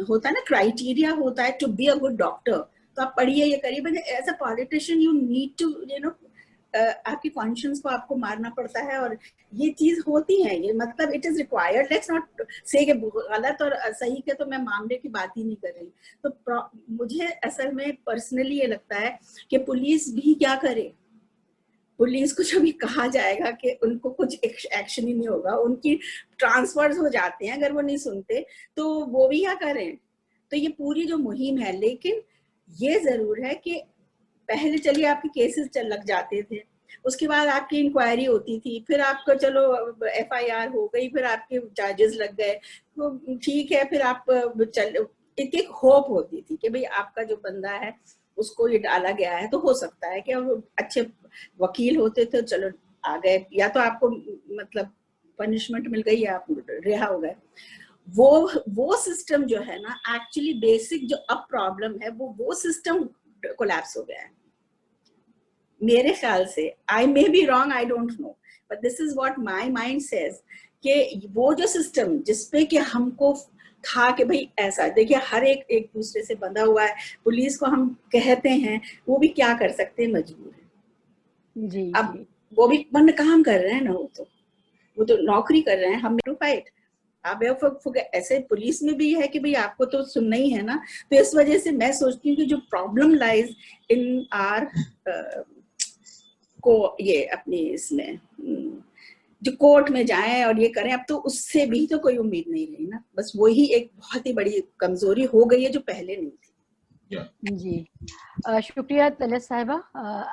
होता है ना, क्राइटेरिया होता है to be a good doctor, तो आप पढ़िए ये करिए, but as a politician you need to you know, आपकी कॉन्शियंस को आपको मारना पड़ता है, और ये चीज होती है, ये मतलब it is required. Let's not से गलत और सही के तो मैं मामले की बात ही नहीं कर रही. तो मुझे असल में पर्सनली ये लगता है कि पुलिस भी क्या करे, पुलिस को जब भी कहा जाएगा कि उनको कुछ एक्शन ही नहीं होगा, उनकी ट्रांसफर्स हो जाते हैं, अगर वो नहीं सुनते तो वो भी क्या करें. तो ये पूरी जो मुहिम है, लेकिन ये जरूर है कि पहले चलिए आपके केसेस लग जाते थे, उसके बाद आपकी इंक्वायरी होती थी, फिर आपका चलो FIR हो गई, फिर आपके चार्जेस लग गए, तो ठीक है, फिर आप एक होप होती थी कि भाई आपका जो बंदा है उसको ये डाला गया है, तो हो सकता है कि अच्छे वकील होते थे, चलो आ गए, या तो आपको मतलब पनिशमेंट मिल गई या आप रिहा हो गए. वो सिस्टम जो है ना, एक्चुअली बेसिक जो अब प्रॉब्लम है वो सिस्टम कोलैप्स हो गया है मेरे ख्याल से. I may be wrong, I don't know, but this is what my mind says, कि वो जो सिस्टम जिसपे कि हमको था कि भाई ऐसा, देखिए हर एक दूसरे से बंधा हुआ है, पुलिस को हम कहते हैं, वो भी क्या कर सकते हैं, मजबूर है. जी, अब जी. वो भी मन काम कर रहे हैं ना, वो तो नौकरी कर रहे हैं, हम टू फाइट. आप ऐसे पुलिस में भी है कि भाई आपको तो सुनना ही है ना. तो इस वजह से मैं सोचती हूँ कि जो प्रॉब्लम लाइज इन आर को ये अपनी इसमें जो कोर्ट में जाएं और ये करें, अब तो उससे भी तो कोई उम्मीद नहीं रही ना. बस वही एक बहुत ही बड़ी कमजोरी हो गई है जो पहले नहीं थी. जी, शुक्रिया तलत साहिबा,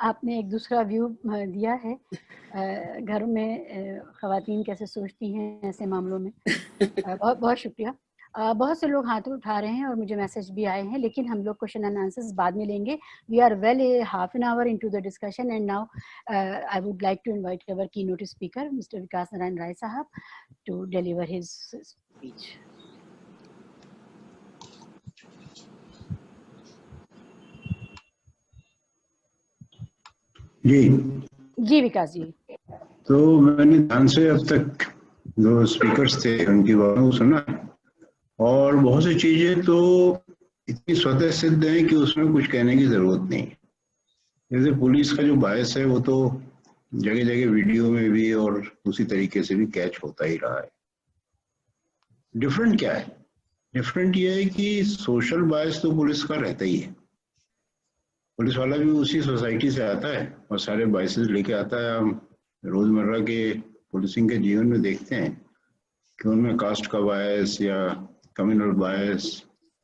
आपने एक दूसरा व्यू दिया है. घर में ख़वातीन कैसे सोचती हैं ऐसे मामलों में. बहुत बहुत शुक्रिया. बहुत से लोग हाथ उठा रहे हैं और मुझे मैसेज भी आए हैं, लेकिन हम लोग क्वेश्चन एंड आंसर्स बाद में लेंगे. We are well half an hour into the discussion and now I would like to invite our keynote speaker mister Vikas Narayan Rai sahab to deliver his speech. जी विकास जी. तो मैंने ध्यान से अब तक जो स्पीकर्स थे उनकी बातों को सुना, और बहुत सी चीजें तो इतनी स्वतः सिद्ध हैं कि उसमें कुछ कहने की जरूरत नहीं. जैसे पुलिस का जो बायस है वो तो जगह जगह वीडियो में भी और उसी तरीके से भी कैच होता ही रहा है. डिफरेंट क्या है? डिफरेंट ये है कि सोशल बायस तो पुलिस का रहता ही है. पुलिस वाला भी उसी सोसाइटी से आता है और सारे बायसेस लेके आता है. हम रोजमर्रा के पुलिसिंग के जीवन में देखते हैं कि उनमें कास्ट का बायस या कम्युनल बायस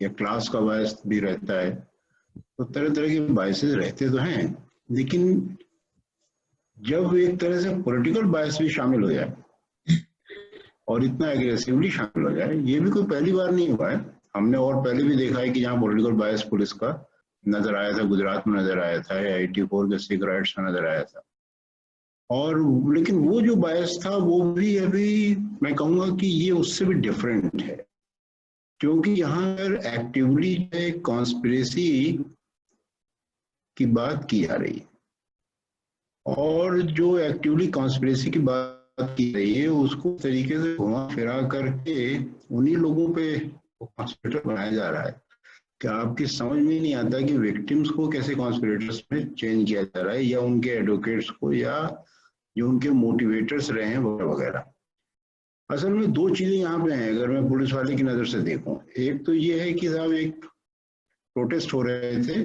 या क्लास का बायस भी रहता है. तो तरह तरह के बायसेस रहते तो हैं, लेकिन जब एक तरह से पॉलिटिकल बायस भी शामिल हो जाए और इतना एग्रेसिवली शामिल हो जाए, ये भी कोई पहली बार नहीं हुआ है. हमने और पहले भी देखा है कि जहाँ पॉलिटिकल बायस पुलिस का नजर आया था, गुजरात में नजर आया था, 84 के सिख राइट्स में नजर आया था. और लेकिन वो जो बायस था वो भी अभी मैं कहूँगा कि ये उससे भी डिफरेंट है, क्योंकि यहाँ पर एक्टिवली कॉन्स्पिरेसी की बात की जा रही है, और जो एक्टिवली कॉन्स्पिरेसी की बात की रही है उसको तरीके से घुमा फिरा करके उन्हीं लोगों पे कॉन्स्पिरेटर बनाया जा रहा है कि आपकी समझ में नहीं आता कि विक्टिम्स को कैसे कॉन्स्पिरेटर्स में चेंज किया जा रहा है, या उनके एडवोकेट्स को, या जो उनके मोटिवेटर्स रहे हैं वगैरह वगैरह. असल में दो चीजें यहाँ पे हैं अगर मैं पुलिस वाले की नजर से देखूं. एक तो ये है कि साहब एक प्रोटेस्ट हो रहे थे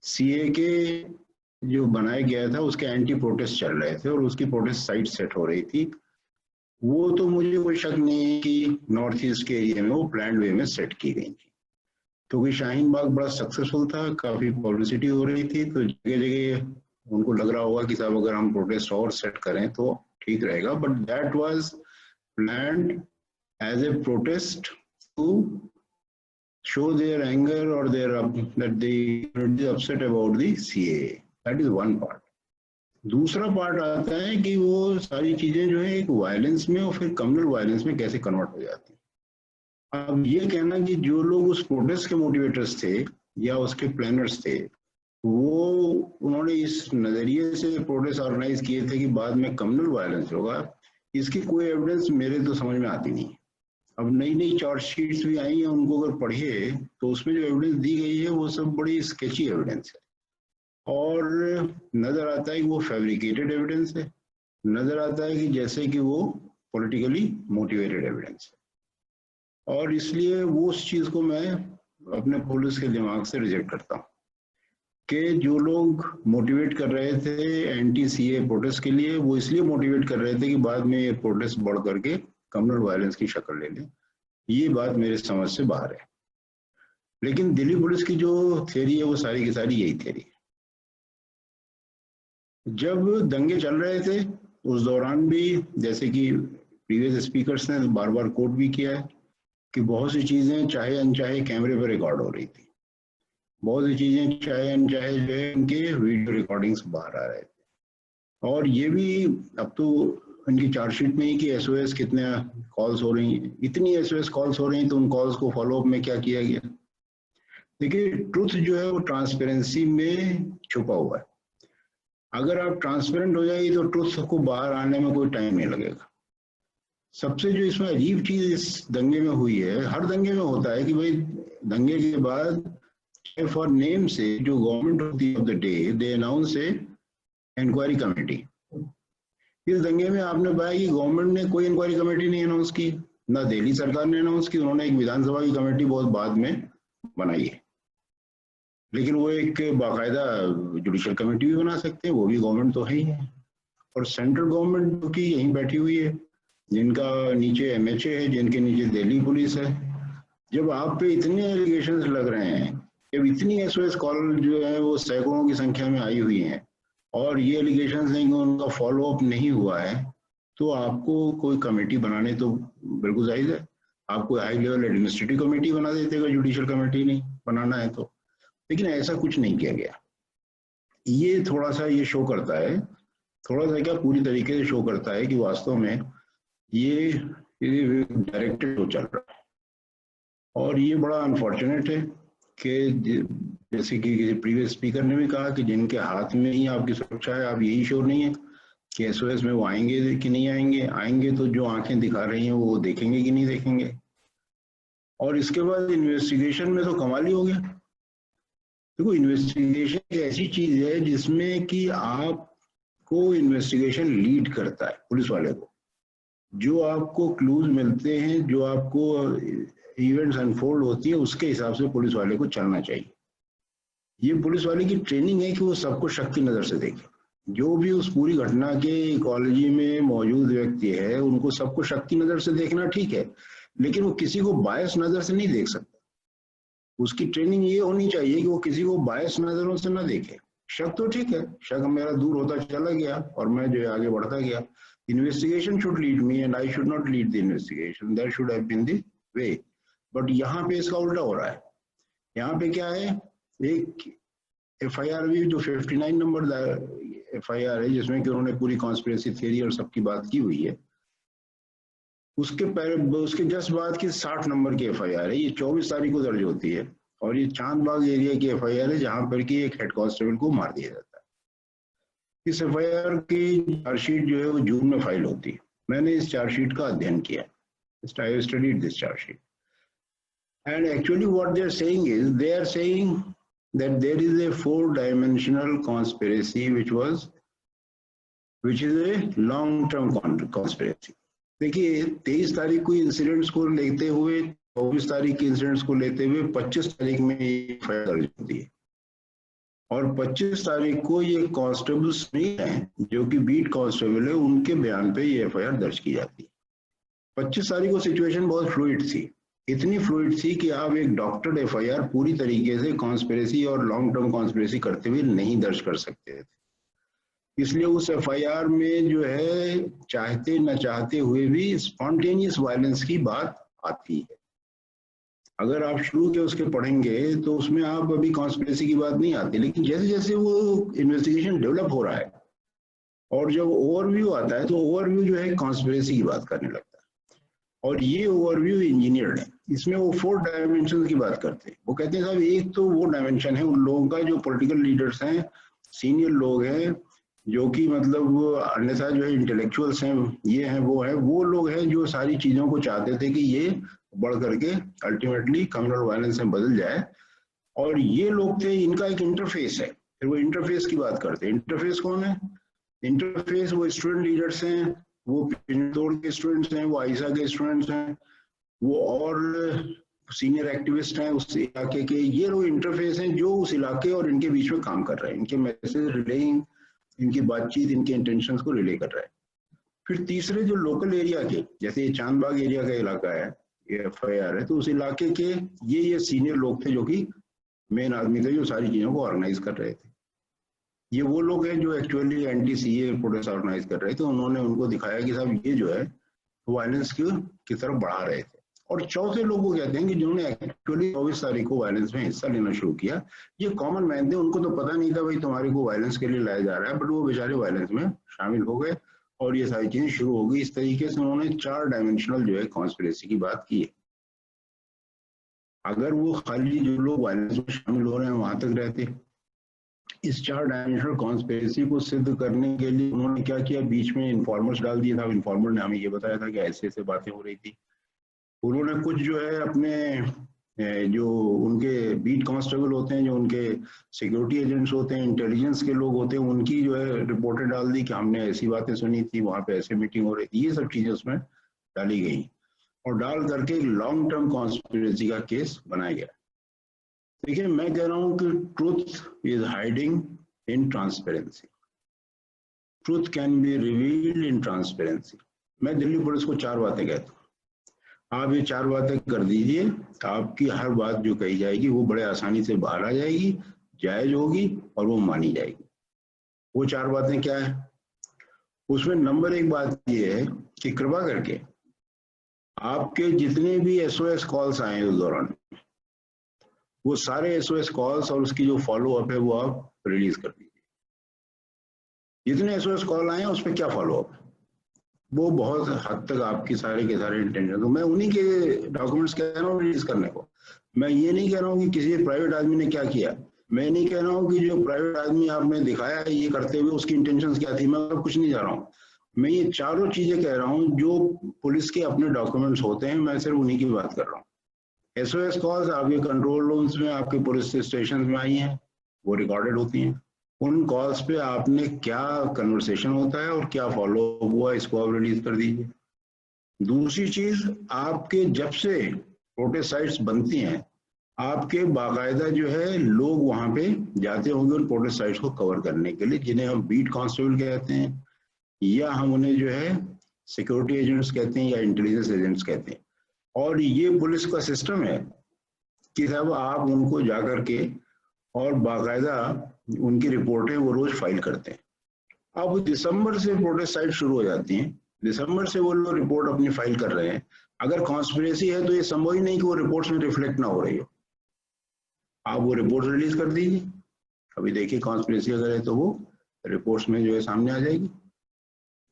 सीए के जो बनाया गया था उसके एंटी प्रोटेस्ट चल रहे थे और उसकी प्रोटेस्ट साइट सेट हो रही थी। वो तो मुझे कोई शक नहीं है कि नॉर्थ ईस्ट के एरिया में वो प्लान्ड वे में सेट की गई थी, क्योंकि शाहीन बाग बड़ा सक्सेसफुल था, काफी पब्लिसिटी हो रही थी, तो जगह जगह उनको लग रहा होगा कि साहब अगर हम प्रोटेस्ट और सेट करें तो ठीक रहेगा। But that was planned as a protest to show their anger or their that they are upset about the CAA. That is one part. दूसरा पार्ट आता है कि वो सारी चीजें जो है एक वायलेंस में और फिर कम्युनल वायलेंस में कैसे कन्वर्ट हो जाती हैं। अब ये कहना कि जो लोग उस प्रोटेस्ट के मोटिवेटर्स थे या उसके प्लानर्स थे, वो उन्होंने इस नजरिए से प्रोटेस्ट ऑर्गेनाइज किए थे कि बाद में कम्युनल वायलेंस होगा, इसकी कोई एविडेंस मेरे तो समझ में आती नहीं। अब नई नई चार्जशीट्स भी आई हैं, उनको अगर पढ़िए तो उसमें जो एविडेंस दी गई है वो सब बड़ी स्केची एविडेंस है और नजर आता है कि वो फैब्रिकेटेड एविडेंस है, नजर आता है कि जैसे कि वो पॉलिटिकली मोटिवेटेड एविडेंस है। और इसलिए वो उस चीज को मैं अपने पुलिस के दिमाग से रिजेक्ट करता हूँ कि जो लोग मोटिवेट कर रहे थे एंटी सीए प्रोटेस्ट के लिए, वो इसलिए मोटिवेट कर रहे थे कि बाद में ये प्रोटेस्ट बढ़ करके कम्युनल वायलेंस की शक्ल ले लें। ये बात मेरे समझ से बाहर है। लेकिन दिल्ली पुलिस की जो थ्योरी है वो सारी की सारी यही थ्योरी है। जब दंगे चल रहे थे उस दौरान भी, जैसे कि प्रीवियस स्पीकर्स ने बार बार कोट भी किया है कि बहुत सी चीजें चाहे अनचाहे कैमरे पर रिकॉर्ड हो रही थी, बहुत सी चीजें चाहे अनचाहे जो है उनके वीडियो रिकॉर्डिंग्स बाहर आ रहे थे। और ये भी अब तो उनकी चार्जशीट में ही कि एसओएस कितने कॉल्स हो रही हैं, इतनी एसओएस कॉल्स हो रही हैं तो उन कॉल्स को फॉलोअप में क्या किया गया। देखिए ट्रुथ जो है वो ट्रांसपेरेंसी में छुपा हुआ है। अगर आप ट्रांसपेरेंट हो जाएगी तो ट्रुथ को बाहर आने में कोई टाइम नहीं लगेगा। सबसे जो इसमें अजीब चीज इस दंगे में हुई है, हर दंगे में होता है कि भाई दंगे के बाद फॉर नेम से जो गवर्नमेंट होती है of the day they announce a inquiry committee. इस दंगे में आपने पाया कि गवर्नमेंट ने कोई इंक्वायरी कमेटी नहीं अनाउंस की, ना दिल्ली सरकार ने अनाउंस की। उन्होंने एक विधानसभा की कमेटी बहुत बाद में बनाई है, लेकिन वो एक बाकायदा जुडिशियल कमेटी भी बना सकते हैं, वो भी गवर्नमेंट तो है ही है। और सेंट्रल गवर्नमेंट जो कि यहीं बैठी हुई है, जिनका नीचे एमएचए है, जिनके नीचे दिल्ली पुलिस है, जब आप पे इतने एलिगेशंस लग रहे हैं, जब इतनी एसओएस कॉल जो है वो सैकड़ों की संख्या में आई हुई हैं और ये एलिगेशंस हैं कि उनका फॉलोअप नहीं हुआ है, तो आपको कोई कमेटी बनाने तो बिल्कुल जायज है। आपको हाई लेवल एडमिनिस्ट्रेटिव कमेटी बना देते हैं, जुडिशियल कमेटी नहीं बनाना है तो। लेकिन ऐसा कुछ नहीं किया गया। ये थोड़ा सा ये शो करता है, थोड़ा सा क्या पूरी तरीके से शो करता है कि वास्तव में ये डायरेक्टेड हो चल रहा है। और ये बड़ा अनफॉर्चुनेट है कि जैसे कि प्रीवियस स्पीकर ने भी कहा कि जिनके हाथ में ही आपकी सुरक्षा है, आप यही श्योर नहीं है कि एसओएस में वो आएंगे कि नहीं आएंगे। आएंगे तो जो आंखें दिखा रही हैं वो देखेंगे कि नहीं देखेंगे। और इसके बाद इन्वेस्टिगेशन में तो कमाल ही हो गया। देखो इन्वेस्टिगेशन एक ऐसी चीज है जिसमें कि आपको इन्वेस्टिगेशन लीड करता है पुलिस वाले को। जो आपको क्लूज मिलते हैं, जो आपको इवेंट्स अनफोल्ड होती है, उसके हिसाब से पुलिस वाले को चलना चाहिए। ये पुलिस वाले की ट्रेनिंग है कि वो सबको शक की नजर से देखे। जो भी उस पूरी घटना के इकोलॉजी में मौजूद व्यक्ति है, उनको सबको शक की नजर से देखना ठीक है, लेकिन वो किसी को बायस नजर से नहीं देख सकता। उसकी ट्रेनिंग ये होनी चाहिए कि वो किसी को बायस नजरों से ना देखे। शक तो ठीक है, शक मेरा दूर होता चला गया और मैं जो है आगे बढ़ता गया। Investigation should lead me and I should not lead the investigation, that should have been the way. But यहाँ पे इसका उल्टा हो रहा है। यहाँ पे क्या है, एक एफआईआर भी जो 59 नंबर एफआईआर है, जिसमें कि उन्होंने पूरी कॉन्स्पिरेसी थ्योरी और सबकी बात की हुई है, उसके जस्ट बाद की 60 नंबर की एफआईआर है। ये 24 तारीख को दर्ज होती है और ये चांदबाग एरिया की एफआईआर है, जहां पर कि एक हेड कांस्टेबल को मार दिया जाता है। इस एफआईआर की चार्जशीट जो है वो जून में फाइल होती है। मैंने इस चार्जशीट का अध्ययन किया, I have studied this charge sheet. And actually what they are saying is, they are saying that there is a 4-dimensional conspiracy which is a long-term conspiracy. देखिए 23 तारीख को इंसिडेंट्स को लेते हुए, 24 तारीख के इंसिडेंट्स को लेते हुए 25 तारीख में ये फाइल दर्ज होती है। और 25 तारीख को ये कांस्टेबल्स नहीं है जो कि बीट कांस्टेबल है, उनके बयान पे ये एफआईआर दर्ज की जाती है। 25 तारीख को सिचुएशन बहुत फ्लूइड थी, इतनी फ्लूइड थी कि आप एक डॉक्टर्ड एफआईआर पूरी तरीके से कॉन्स्पिरेसी और लॉन्ग टर्म कॉन्स्पिरेसी करते हुए नहीं दर्ज कर सकते थे। इसलिए उस एफआईआर में जो है चाहते न चाहते हुए भी स्पॉन्टेनियस वायलेंस की बात आती है। अगर आप शुरू के उसके पढ़ेंगे तो उसमें आप अभी कॉन्स्पिरेसी की बात नहीं आती, लेकिन जैसे जैसे वो इन्वेस्टिगेशन डेवलप हो रहा है और जब ओवरव्यू आता है तो ओवरव्यू जो है कॉन्स्पिरेसी की बात करने लगता है। और ये ओवरव्यू इंजीनियर्ड है, इसमें वो 4 डायमेंशन की बात करते हैं। वो कहते हैं साहब एक तो वो डायमेंशन है उन लोगों का जो पॉलिटिकल लीडर्स हैं, सीनियर लोग हैं, जो कि मतलब अन्यथा जो है इंटेलेक्चुअल्स हैं, ये हैं वो है, वो लोग हैं जो सारी चीजों को चाहते थे कि ये बढ़ करके अल्टीमेटली कम्युनल वायलेंस में बदल जाए। और ये लोग थे, इनका एक इंटरफेस है, फिर वो इंटरफेस की बात करते हैं। इंटरफेस कौन है? इंटरफेस वो स्टूडेंट लीडर्स हैं, वो पिंजौर के स्टूडेंट्स हैं, वो आइसा के स्टूडेंट्स हैं, वो और सीनियर एक्टिविस्ट हैं उस इलाके के। ये लोग इंटरफेस हैं जो उस इलाके और इनके बीच में काम कर रहे हैं, इनके मैसेज रिलेइंग, इनकी बातचीत, इनके इंटेंशंस को रिले कर रहा है। फिर तीसरे जो लोकल एरिया के, जैसे ये चांदबाग एरिया का इलाका है, ये एफआईआर है, तो उस इलाके के ये सीनियर लोग थे जो कि मेन आदमी थे जो सारी चीजों को ऑर्गेनाइज कर रहे थे। ये वो लोग हैं जो actually anti CAA protest organise कर रहे थे। उन्होंने उनको दिखाया कि साहब ये जो है वायलेंस की तरफ बढ़ा रहे थे। और चौथे लोग को कहते हैं कि जिन्होंने एक्चुअली 24 तारीख को वायलेंस में हिस्सा लेना शुरू किया, ये कॉमन मैन थे, उनको तो पता नहीं था भाई तुम्हारे को वायलेंस के लिए लाया जा रहा है, बट वो बेचारे वायलेंस में शामिल हो गए और ये सारी चीजें शुरू हो गई। इस तरीके से उन्होंने 4 डायमेंशनल जो है कॉन्स्पिरेसी की बात की है। अगर वो खाली जो लोग वायलेंस में शामिल हो रहे हैं वहां तक रहते, इस 4 डायमेंशनल कॉन्स्पिरेसी को सिद्ध करने के लिए उन्होंने क्या किया, बीच में इन्फॉर्मर्स डाल दिए था। इन्फॉर्मर ने हमें ये बताया था कि ऐसे ऐसे बातें हो रही थी। उन्होंने कुछ जो है अपने जो उनके बीट कांस्टेबल होते हैं, जो उनके सिक्योरिटी एजेंट्स होते हैं, इंटेलिजेंस के लोग होते हैं, उनकी जो है रिपोर्टें डाल दी कि हमने ऐसी बातें सुनी थी, वहां पे ऐसे मीटिंग हो रही थी। ये सब चीजें उसमें डाली गई और डाल करके एक लॉन्ग टर्म कॉन्स्पिरेसी का केस बनाया गया। देखिए, मैं कह रहा हूं कि truth is hiding in transparency, truth can be revealed in transparency. मैं दिल्ली पुलिस को 4 बातें कहता हूँ, आप ये 4 बातें कर दीजिए, आपकी हर बात जो कही जाएगी वो बड़े आसानी से बाहर आ जाएगी, जायज होगी और वो मानी जाएगी। वो 4 बातें क्या है? उसमें नंबर 1 बात ये है कि कृपा करके आपके जितने भी एसओएस कॉल्स आए उस दौरान, वो सारे एसओएस कॉल्स और उसकी जो फॉलो अप है वो आप रिलीज कर दीजिए। जितने एसओएस कॉल आए उस पर क्या फॉलो अप, वो बहुत हद तक आपकी सारे के सारे इंटेंशन, तो मैं उन्हीं के डॉक्यूमेंट्स कह रहा हूँ रिलीज करने को। मैं ये नहीं कह रहा हूँ कि किसी प्राइवेट आदमी ने क्या किया, मैं नहीं कह रहा हूँ कि जो प्राइवेट आदमी आपने दिखाया है ये करते हुए उसकी इंटेंशंस क्या थी, मैं कुछ नहीं जा रहा हूँ। मैं ये चारों चीजें कह रहा हूँ जो पुलिस के अपने डॉक्यूमेंट्स होते हैं, मैं सिर्फ उन्हीं की बात कर रहा हूँ। एसओएस कॉल्स आपके कंट्रोल रूम्स में, आपके पुलिस स्टेशन में आई हैं, वो रिकॉर्डेड होती हैं। उन कॉल्स पे आपने क्या कन्वर्सेशन होता है और क्या फॉलो हुआ, इसको आप रिलीज कर दीजिए। दूसरी चीज, आपके जब से प्रोटेस्ट साइट्स बनती हैं, आपके बाकायदा जो है लोग वहां पे जाते होंगे उन प्रोटेस्ट साइट्स को कवर करने के लिए, जिन्हें हम बीट कांस्टेबल कहते हैं या हम उन्हें जो है सिक्योरिटी एजेंट्स कहते हैं या इंटेलिजेंस एजेंट्स कहते हैं। और ये पुलिस का सिस्टम है कि साहब आप उनको जा करके और बाकायदा उनकी रिपोर्टें वो रोज फाइल करते हैं। अब दिसंबर से प्रोटेस्ट साइट शुरू हो जाती हैं, दिसंबर से वो लोग रिपोर्ट अपनी फाइल कर रहे हैं। अगर कॉन्स्पिरेसी है तो ये संभव ही नहीं कि वो रिपोर्ट्स में रिफ्लेक्ट ना हो रही हो। आप वो रिपोर्ट रिलीज कर दीजिए, अभी देखिए कॉन्स्पिरेसी अगर है तो वो रिपोर्ट्स में जो है सामने आ जाएगी।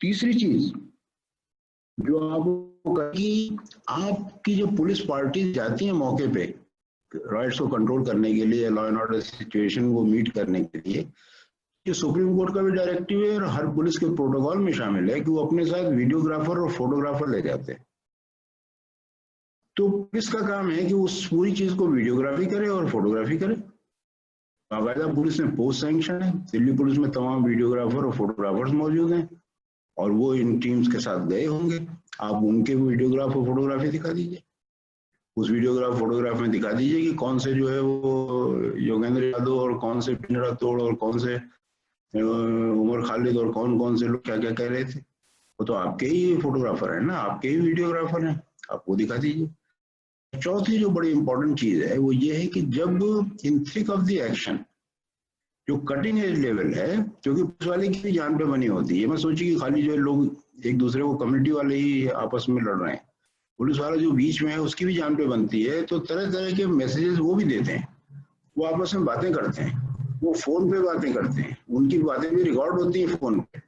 तीसरी चीज जो आपकी जो पुलिस पार्टी जाती है मौके पे राइट्स को कंट्रोल करने के लिए, लॉ एंड ऑर्डर सिचुएशन को मीट करने के लिए, ये सुप्रीम कोर्ट का भी डायरेक्टिव है और हर पुलिस के प्रोटोकॉल में शामिल है कि वो अपने साथ वीडियोग्राफर और फोटोग्राफर ले जाते हैं। तो पुलिस का काम है कि उस पूरी चीज को वीडियोग्राफी करे और फोटोग्राफी करे। बाकायदा पुलिस में पोस्ट सैंक्शन है, दिल्ली पुलिस में तमाम वीडियोग्राफर और फोटोग्राफर्स मौजूद हैं और वो इन टीम्स के साथ गए होंगे, आप उनके वीडियोग्राफ और फोटोग्राफी दिखा दीजिए। उस वीडियोग्राफ फोटोग्राफ में दिखा दीजिए कि कौन से जो है वो योगेंद्र यादव और कौन से पिंजरा तोड़ और कौन से उमर खालिद और कौन कौन से लोग क्या क्या कह रहे थे। वो तो आपके ही फोटोग्राफर है ना, आपके ही वीडियोग्राफर हैं, आपको दिखा दीजिए। चौथी जो बड़ी इंपॉर्टेंट चीज है वो ये है कि जब इन थिक ऑफ द एक्शन, जो कटिंग एज लेवल है, क्योंकि पुलिस वाले की जान पे बनी होती है। मैं सोची कि खाली जो है लोग एक दूसरे को कम्युनिटी वाले ही आपस में लड़ रहे हैं, पुलिस वाला जो बीच में है उसकी भी जान पे बनती है। तो तरह तरह के मैसेजेस वो भी देते हैं, वो आपस में बातें करते हैं, वो फोन पे बातें करते हैं, उनकी बातें भी रिकॉर्ड होती है फोन पे,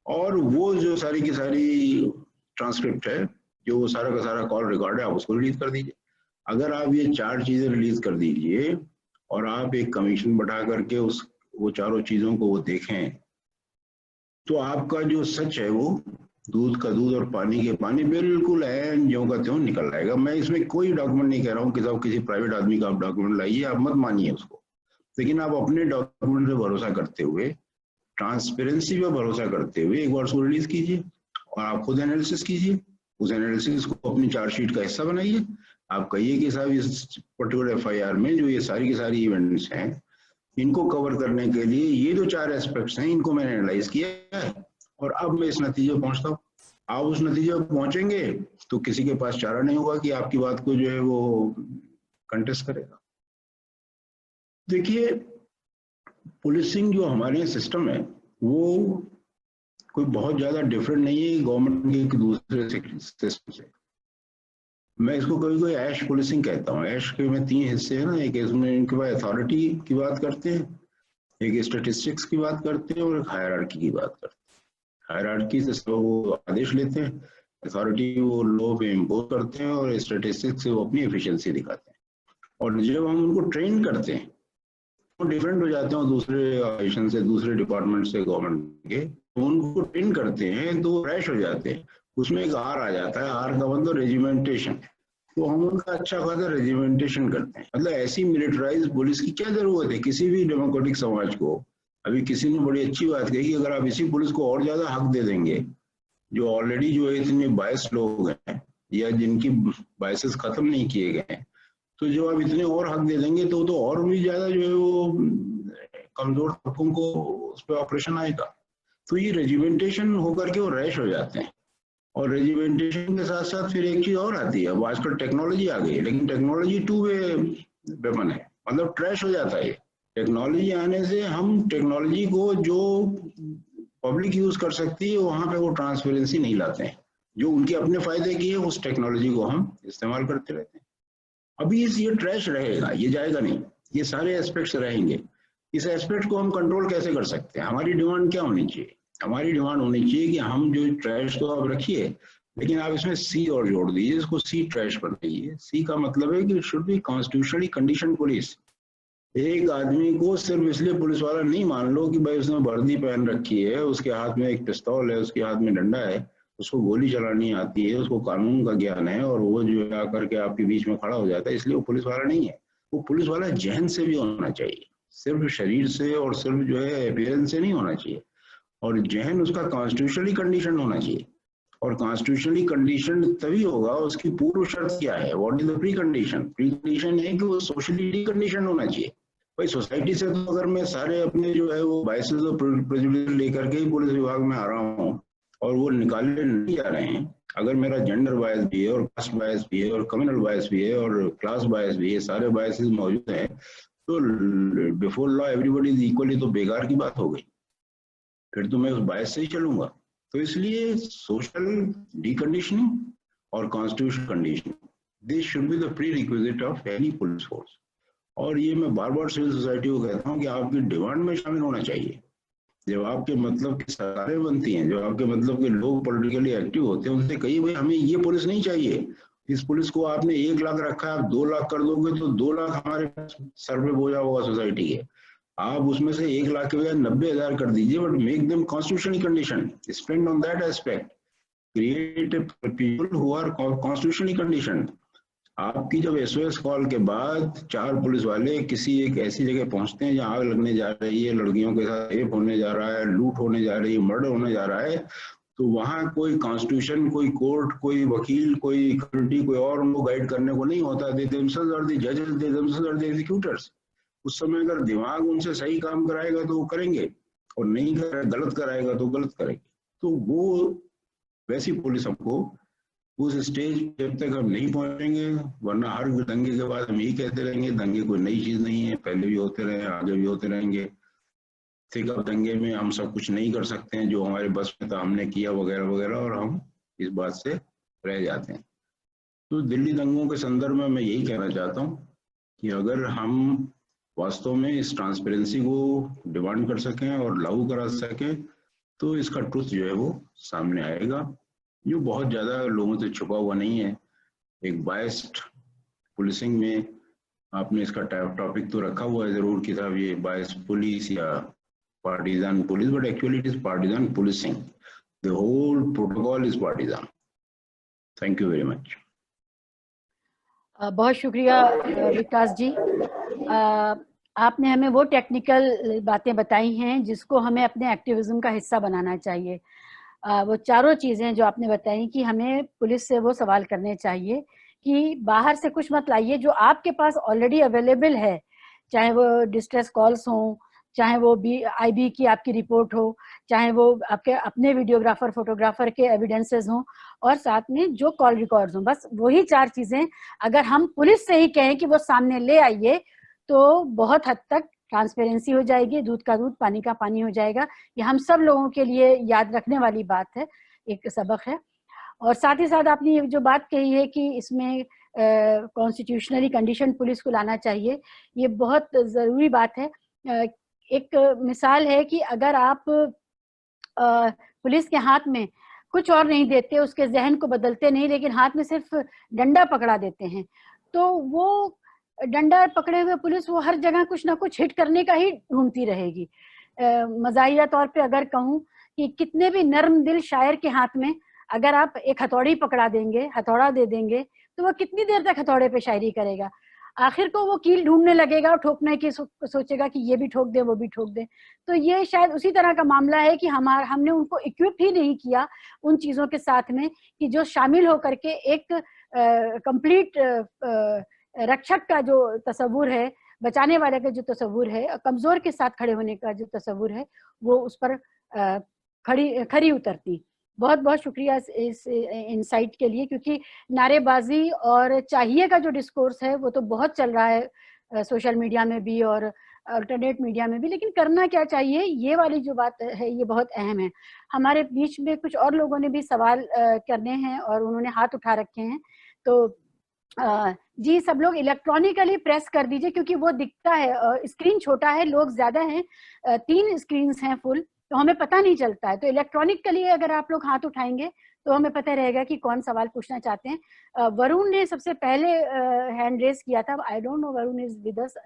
और वो जो सारी की सारी ट्रांसक्रिप्ट है, जो वो सारा का सारा कॉल रिकॉर्ड है, आप उसको रिलीज कर दीजिए। अगर आप ये 4 चीजें रिलीज कर दीजिए और आप एक कमीशन बढ़ा करके वो चारों चीजों को वो देखें, तो आपका जो सच है वो दूध का दूध और पानी के पानी बिल्कुल है ज्यों का त्यों निकल आएगा। मैं इसमें कोई डॉक्यूमेंट नहीं कह रहा हूँ कि साहब किसी प्राइवेट आदमी का आप डॉक्यूमेंट लाइए, आप मत मानिए उसको, लेकिन आप अपने डॉक्यूमेंट पे भरोसा करते हुए, ट्रांसपेरेंसी पे भरोसा करते हुए एक बार उसको रिलीज कीजिए और आप खुद एनालिसिस कीजिए। उस एनालिसिस को अपनी चार्जशीट का हिस्सा बनाइए। आप कहिए कि साहब इस पर्टिकुलर FIR में जो ये सारी की सारी इवेंट्स हैं, इनको कवर करने के लिए ये जो 4 एस्पेक्ट्स हैं, इनको मैंने एनालाइज किया है और अब मैं इस नतीजे पर पहुंचता हूँ। आप उस नतीजे पर पहुंचेंगे तो किसी के पास चारा नहीं होगा कि आपकी बात को जो है वो कंटेस्ट करेगा। देखिए, पुलिसिंग जो हमारे सिस्टम है वो कोई बहुत ज्यादा डिफरेंट नहीं है गवर्नमेंट के दूसरे सिस्टम से। मैं इसको कभी कोई ऐश पुलिसिंग कहता हूँ। ऐश के में 3 हिस्से हैं ना, एक इसमें इनके पास अथॉरिटी की बात करते हैं, एक स्टैटिस्टिक्स की बात करते हैं और एक हायरार्की की बात करते हैं। हायरार्की से वो आदेश लेते हैं, अथॉरिटी वो लॉ पे इम्पोज करते हैं और स्टैटिस्टिक्स से वो अपनी एफिशिएंसी दिखाते हैं। और जब हम उनको ट्रेन करते हैं वो डिफरेंट हो जाते हैं दूसरे ऑर्गेनाइजेशन से, दूसरे डिपार्टमेंट से गवर्नमेंट के, उनको ट्रेन करते हैं तो फ्रेश हो जाते हैं। उसमें एक आर आ जाता है, आर का मतलब रेजिमेंटेशन। तो हम उनका अच्छा खासा रेजिमेंटेशन करते हैं। मतलब ऐसी मिलिटराइज पुलिस की क्या जरूरत है किसी भी डेमोक्रेटिक समाज को। अभी किसी ने बड़ी अच्छी बात कही कि अगर आप इसी पुलिस को और ज्यादा हक दे देंगे, जो ऑलरेडी जो है इतने बायस लोग हैं या जिनकी बायसेस खत्म नहीं किए गए हैं, तो जो आप इतने और हक दे देंगे तो और भी ज्यादा जो है वो कमजोर तबकों को उस पर ऑपरेशन आएगा। तो ये रेजिमेंटेशन होकर के वो रैश हो जाते हैं। और रेजिमेंटेशन के साथ साथ फिर एक चीज और आती है, अब आजकल टेक्नोलॉजी आ गई है, लेकिन टेक्नोलॉजी 2 वे वेपन है, मतलब ट्रैश हो जाता है। टेक्नोलॉजी आने से हम टेक्नोलॉजी को जो पब्लिक यूज कर सकती है वहां पे वो ट्रांसपेरेंसी नहीं लाते हैं। जो उनके अपने फायदे की है उस टेक्नोलॉजी को हम इस्तेमाल करते रहते हैं। अभी ये ट्रैश रहेगा, ये जाएगा नहीं, ये सारे एस्पेक्ट्स रहेंगे। इस एस्पेक्ट को हम कंट्रोल कैसे कर सकते हैं? हमारी डिमांड क्या होनी चाहिए? हमारी डिमांड होनी चाहिए कि हम जो ट्रैश तो आप रखिए, लेकिन आप इसमें सी और जोड़ दीजिए, इसको सी ट्रैश बनाइए। सी का मतलब है कि it should be constitutionally condition police. एक आदमी को सिर्फ इसलिए पुलिस वाला नहीं मान लो कि भाई उसने वर्दी पहन रखी है, उसके हाथ में एक पिस्तौल है, उसके हाथ में डंडा है, उसको गोली चलानी आती है, उसको कानून का ज्ञान है और वो जो है आकर के आपके बीच में खड़ा हो जाता है, इसलिए वो पुलिस वाला नहीं है। वो पुलिस वाला जहन से भी होना चाहिए, सिर्फ शरीर से और सिर्फ जो है अपीयरेंस से नहीं होना चाहिए। और जहन उसका कॉन्स्टिट्यूशनली कंडीशन होना चाहिए। और कॉन्स्टिट्यूशनली कंडीशन तभी होगा, उसकी पूर्व शर्त क्या है? What is the pre condition? Pre condition है कि वो सोशली कंडीशन होना चाहिए। भाई सोसाइटी से तो अगर मैं सारे अपने जो है वो बायसेस और प्रेजुडिस लेकर के ही पुलिस विभाग में आ रहा हूँ और वो निकाले नहीं जा रहे हैं, अगर मेरा जेंडर बायस भी है और कास्ट बायस भी है और कम्युनल बायस भी है और क्लास बायस भी है, सारे बायसेस मौजूद हैं, तो before law everybody is equally, तो बेकार की बात हो गई, फिर तो मैं उस बायस से ही चलूंगा। तो इसलिए सोशल डीकंडीशनिंग और constitutional conditioning, this should be the pre requisite of any police force. और ये मैं बार बार सिविल सोसाइटी को कहता हूँ कि आपकी डिमांड में शामिल होना चाहिए। जब आपके मतलब की सरकारें बनती हैं, जो आपके मतलब के लोग पॉलिटिकली एक्टिव होते हैं, उनसे कहिए भाई हमें ये पुलिस नहीं चाहिए, इस पुलिस को आपने 1 लाख रखा है, आप 2 लाख कर दोगे तो 2 लाख हमारे सर पे बोझा होगा सोसाइटी के। आप उसमें से 1 लाख के बजाय 90,000 कर दीजिए, but make them constitutionally condition, spend on that aspect, create people who are constitutionally condition. आपकी जब SOS कॉल के बाद 4 पुलिस वाले किसी एक ऐसी जगह पहुंचते हैं जहां आग लगने जा रही है, लड़कियों के साथ रेप होने जा रहा है, लूट होने जा रही है, मर्डर होने जा रहा है, तो वहाँ कोई कॉन्स्टिट्यूशन, कोई कोर्ट, कोई वकील, कोई कम्युनिटी, कोई और उनको गाइड करने को नहीं होता। दे देमसेल्व्स आर द जजेस, they themselves are the executors. उस समय अगर दिमाग उनसे सही काम कराएगा तो वो करेंगे, और नहीं गलत कराएगा तो गलत करेंगे। तो वो वैसी पुलिस हमको उस स्टेज जब तक हम नहीं पहुंचेंगे, वरना हर दंगे के बाद हम यही कहते रहेंगे दंगे कोई नई चीज नहीं है, पहले भी होते रहे, आगे भी होते रहेंगे। थिक ऑफ दंगे में हम सब कुछ नहीं कर सकते हैं, जो हमारे बस में था हमने किया वगैरह वगैरह, और हम इस बात से रह जाते हैं। तो दिल्ली दंगों के संदर्भ में मैं यही कहना चाहता हूँ कि अगर हम वास्तव में इस ट्रांसपेरेंसी को डिमांड कर सकें और लागू करा सकें, तो इसका ट्रुथ जो है वो सामने आएगा, जो बहुत ज्यादा लोगों से छुपा हुआ नहीं है। एक बायस्ड पुलिसिंग में आपने इसका टॉपिक तो रखा हुआ है जरूर कि साहब ये बायस्ड पुलिस या partisan police, but actually it is partisan policing. The whole protocol is partisan. Thank you very much. बहुत शुक्रिया विकास जी। आपने हमें वो टेक्निकल बातें बताई हैं जिसको हमें अपने एक्टिविज्म का हिस्सा बनाना चाहिए। वो चारों चीज़ें जो आपने बताई कि हमें पुलिस से वो सवाल करने चाहिए कि बाहर से कुछ मत लाइए, जो आपके पास ऑलरेडी अवेलेबल है, चाहे वो डिस्ट्रेस कॉल्स हों, चाहे वो IB की आपकी रिपोर्ट हो, चाहे वो आपके अपने वीडियोग्राफर फोटोग्राफर के एविडेंसेस हों, और साथ में जो कॉल रिकॉर्ड्स हों। बस वही 4 चीज़ें अगर हम पुलिस से ही कहें कि वो सामने ले आइए, तो बहुत हद तक ट्रांसपेरेंसी हो जाएगी, दूध का दूध पानी का पानी हो जाएगा। ये हम सब लोगों के लिए याद रखने वाली बात है, एक सबक है। और साथ ही साथ आपने ये जो बात कही है कि इसमें कॉन्स्टिट्यूशनली कंडीशन पुलिस को लाना चाहिए, ये बहुत ज़रूरी बात है। एक मिसाल है कि अगर आप पुलिस के हाथ में कुछ और नहीं देते, उसके जहन को बदलते नहीं, लेकिन हाथ में सिर्फ डंडा पकड़ा देते हैं, तो वो डंडा पकड़े हुए पुलिस वो हर जगह कुछ ना कुछ हिट करने का ही ढूंढती रहेगी। मजाहिया तौर पे अगर कहूँ कि कितने भी नर्म दिल शायर के हाथ में अगर आप एक हथौड़ी पकड़ा देंगे, हथौड़ा दे देंगे, तो वो कितनी देर तक हथौड़े पे शायरी करेगा? आखिर को वो कील ढूंढने लगेगा और ठोकने की सोचेगा कि ये भी ठोक दे, वो भी ठोक दे। तो ये शायद उसी तरह का मामला है कि हमने उनको इक्विप ही नहीं किया उन चीज़ों के साथ में कि जो शामिल होकर के एक कंप्लीट रक्षक का जो तस्वुर है, बचाने वाले का जो तस्वुर है, कमज़ोर के साथ खड़े होने का जो तस्वुर है, वो उस पर खरी उतरती। बहुत बहुत शुक्रिया इस इनसाइट के लिए, क्योंकि नारेबाजी और चाहिए का जो डिस्कोर्स है वो तो बहुत चल रहा है सोशल मीडिया में भी और अल्टरनेट मीडिया में भी, लेकिन करना क्या चाहिए, ये वाली जो बात है ये बहुत अहम है। हमारे बीच में कुछ और लोगों ने भी सवाल करने हैं और उन्होंने हाथ उठा रखे हैं, तो जी सब लोग इलेक्ट्रॉनिकली प्रेस कर दीजिए, क्योंकि वो दिखता है, स्क्रीन छोटा है, लोग ज्यादा हैं, 3 स्क्रीन्स हैं फुल, तो हमें पता नहीं चलता है। तो इलेक्ट्रॉनिकली अगर आप लोग हाथ उठाएंगे तो हमें पता रहेगा कि कौन सवाल पूछना चाहते हैं। वरुण ने सबसे पहले हैंड रेज किया था। I don't know Varun is with us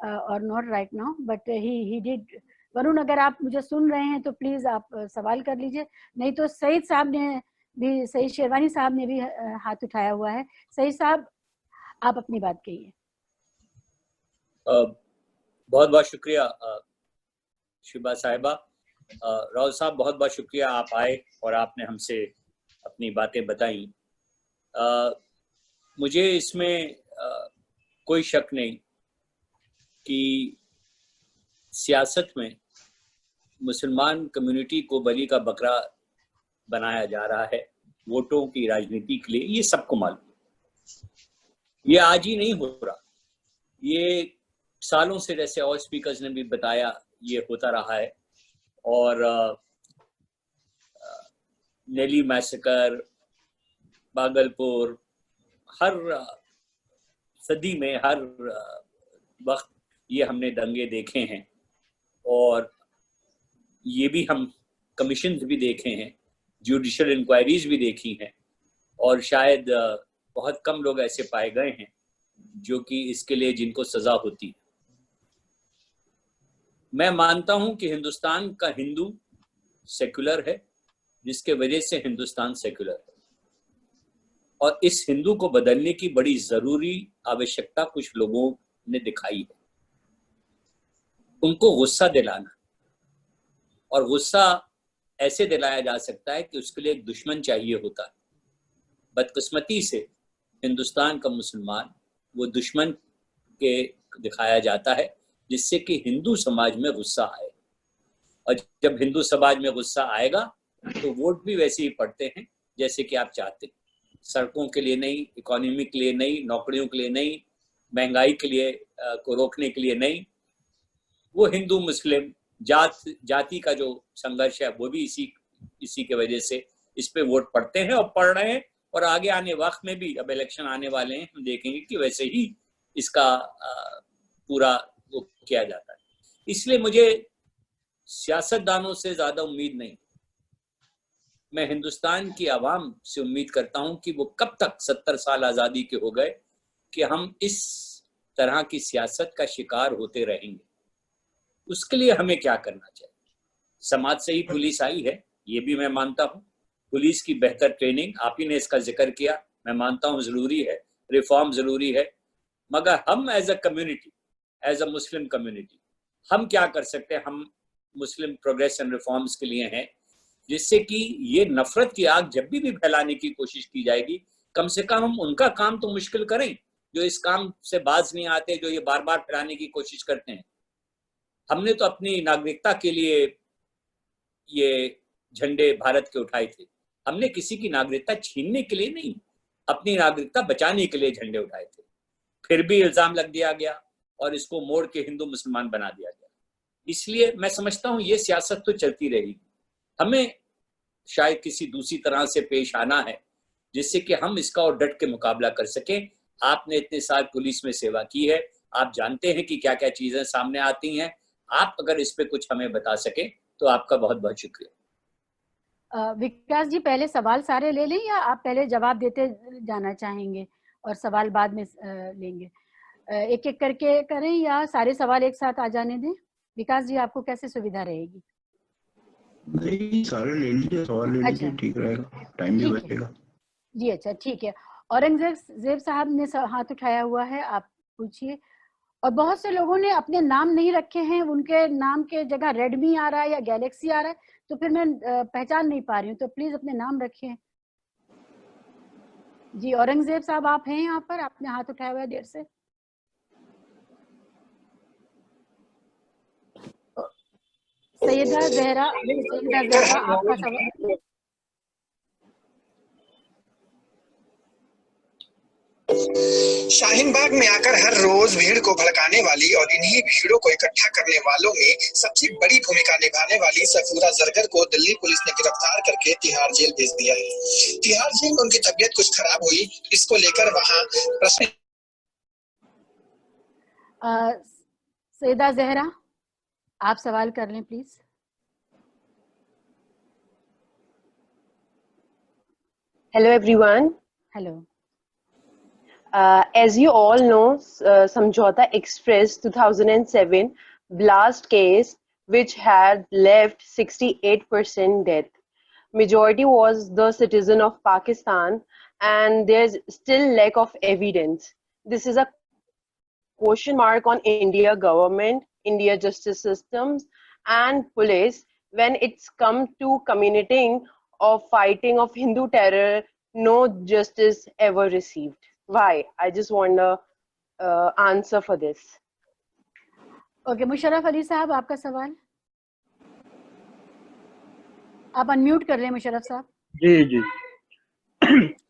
और not right now, but he did. Varun, अगर आप मुझे सुन रहे हैं तो प्लीज आप सवाल कर लीजिए, नहीं तो सईद साहब ने भी, सईद शेरवानी साहब ने भी हाथ उठाया हुआ है। सईद साहब, आप अपनी बात कहिए। बहुत बहुत शुक्रिया शिबा साहिबा। राव साहब, बहुत बहुत शुक्रिया, आप आए और आपने हमसे अपनी बातें बताई। मुझे इसमें कोई शक नहीं कि सियासत में मुसलमान कम्युनिटी को बलि का बकरा बनाया जा रहा है वोटों की राजनीति के लिए, ये सबको मालूम है। ये आज ही नहीं हो रहा, ये सालों से, जैसे और स्पीकर्स ने भी बताया, ये होता रहा है। और नेली मैसेकर, भागलपुर, हर सदी में, हर वक्त ये हमने दंगे देखे हैं, और ये भी हम कमीशन भी देखे हैं, जुडिशल इंक्वायरीज भी देखी हैं, और शायद बहुत कम लोग ऐसे पाए गए हैं जो कि इसके लिए जिनको सजा होती है। मैं मानता हूं कि हिंदुस्तान का हिंदू सेक्युलर है, जिसके वजह से हिंदुस्तान सेक्युलर है, और इस हिंदू को बदलने की बड़ी जरूरी आवश्यकता कुछ लोगों ने दिखाई है। उनको गुस्सा दिलाना, और गुस्सा ऐसे दिलाया जा सकता है कि उसके लिए एक दुश्मन चाहिए होता है। बदकिस्मती से हिंदुस्तान का मुसलमान वो दुश्मन के दिखाया जाता है, जिससे कि हिंदू समाज में गुस्सा आए, और जब हिंदू समाज में गुस्सा आएगा तो वोट भी वैसे ही पड़ते हैं जैसे कि आप चाहते हैं। सड़कों के लिए नहीं, इकोनॉमी के लिए नहीं, नौकरियों के लिए नहीं, महंगाई के लिए को रोकने के लिए नहीं। वो हिंदू मुस्लिम जाति का जो संघर्ष है वो भी इसी के वजह से इस पे वोट पड़ते हैं और पड़ रहे हैं, और आगे आने वक्त में भी, अब इलेक्शन आने वाले हैं, हम देखेंगे कि वैसे ही इसका पूरा वो किया जाता है। इसलिए मुझे सियासतदानों से ज्यादा उम्मीद नहीं, मैं हिंदुस्तान की आवाम से उम्मीद करता हूं कि वो कब तक 70 साल आजादी के हो गए कि हम इस तरह की सियासत का शिकार होते रहेंगे। उसके लिए हमें क्या करना चाहिए? समाज से ही पुलिस आई है, ये भी मैं मानता हूं। पुलिस की बेहतर ट्रेनिंग, आप ही ने इसका जिक्र किया, मैं मानता हूं जरूरी है, रिफॉर्म जरूरी है। मगर हम as a community, as a Muslim community, हम क्या कर सकते हैं? हम मुस्लिम प्रोग्रेस एंड रिफॉर्म्स के लिए हैं, जिससे कि ये नफरत की आग जब भी फैलाने की कोशिश की जाएगी, कम से कम हम उनका काम तो मुश्किल करें जो इस काम से बाज नहीं आते, जो ये बार बार फैलाने की कोशिश करते हैं। हमने तो अपनी नागरिकता के लिए ये झंडे भारत के उठाए थे, हमने किसी की नागरिकता छीनने के लिए नहीं, अपनी नागरिकता बचाने के लिए झंडे उठाए थे। फिर भी इल्जाम लग दिया गया और इसको मोड़ के हिंदू मुसलमान बना दिया गया। इसलिए मैं समझता हूं ये सियासत तो चलती रहेगी, हमें शायद किसी दूसरी तरह से पेश आना है जिससे कि हम इसका और डट के मुकाबला कर सकें। आपने इतने साल पुलिस में सेवा की है, आप जानते हैं कि क्या क्या चीजें सामने आती हैं। आप अगर इस पे कुछ हमें बता सकें तो आपका बहुत बहुत शुक्रिया। विकास जी, पहले सवाल सारे ले लें या आप पहले जवाब देते जाना चाहेंगे और सवाल बाद में लेंगे? एक एक करके करें या सारे सवाल एक साथ आ जाने दें? विकास जी, आपको कैसे सुविधा रहेगी? नहीं, सारे ले लीजिए, सवाल ले लीजिए, ठीक रहेगा, टाइम भी बचेगा। जी अच्छा, ठीक है। औरंगजेब साहब ने हाथ उठाया हुआ है, आप पूछिए। और बहुत से लोगों ने अपने नाम नहीं रखे हैं, उनके नाम के जगह रेडमी आ रहा है या गैलेक्सी आ रहा है, तो फिर मैं पहचान नहीं पा रही हूँ, तो प्लीज अपने नाम रखिए। जी औरंगजेब साहब, आप हैं यहाँ पर? आपने हाथ उठाया हुआ है देर से। सैयदा जहरा, आपका सवाल। शाहीन बाग में आकर हर रोज भीड़ को भड़काने वाली और इन्हीं भीड़ों को इकट्ठा करने वालों में सबसे बड़ी भूमिका निभाने वाली सफूरा जरगर को दिल्ली पुलिस ने गिरफ्तार करके तिहाड़ जेल भेज दिया है। तिहाड़ जेल में उनकी तबीयत कुछ खराब हुई, इसको लेकर वहां प्रश्न। सैयदा जहरा, आप सवाल कर लें please. Hello everyone. Hello. As you all know, Samjhauta Express 2007 blast case, which had left 68% death. Majority was the citizen of Pakistan, and there's still lack of evidence. This is a question mark on India government, India justice systems, and police when it's come to communicating of fighting of Hindu terror. No justice ever received. Why? I just want a answer for this. Okay, Musharraf Ali साहब, आपका सवाल। आप unmute कर रहे हैं मुशर्रफ साहब। जी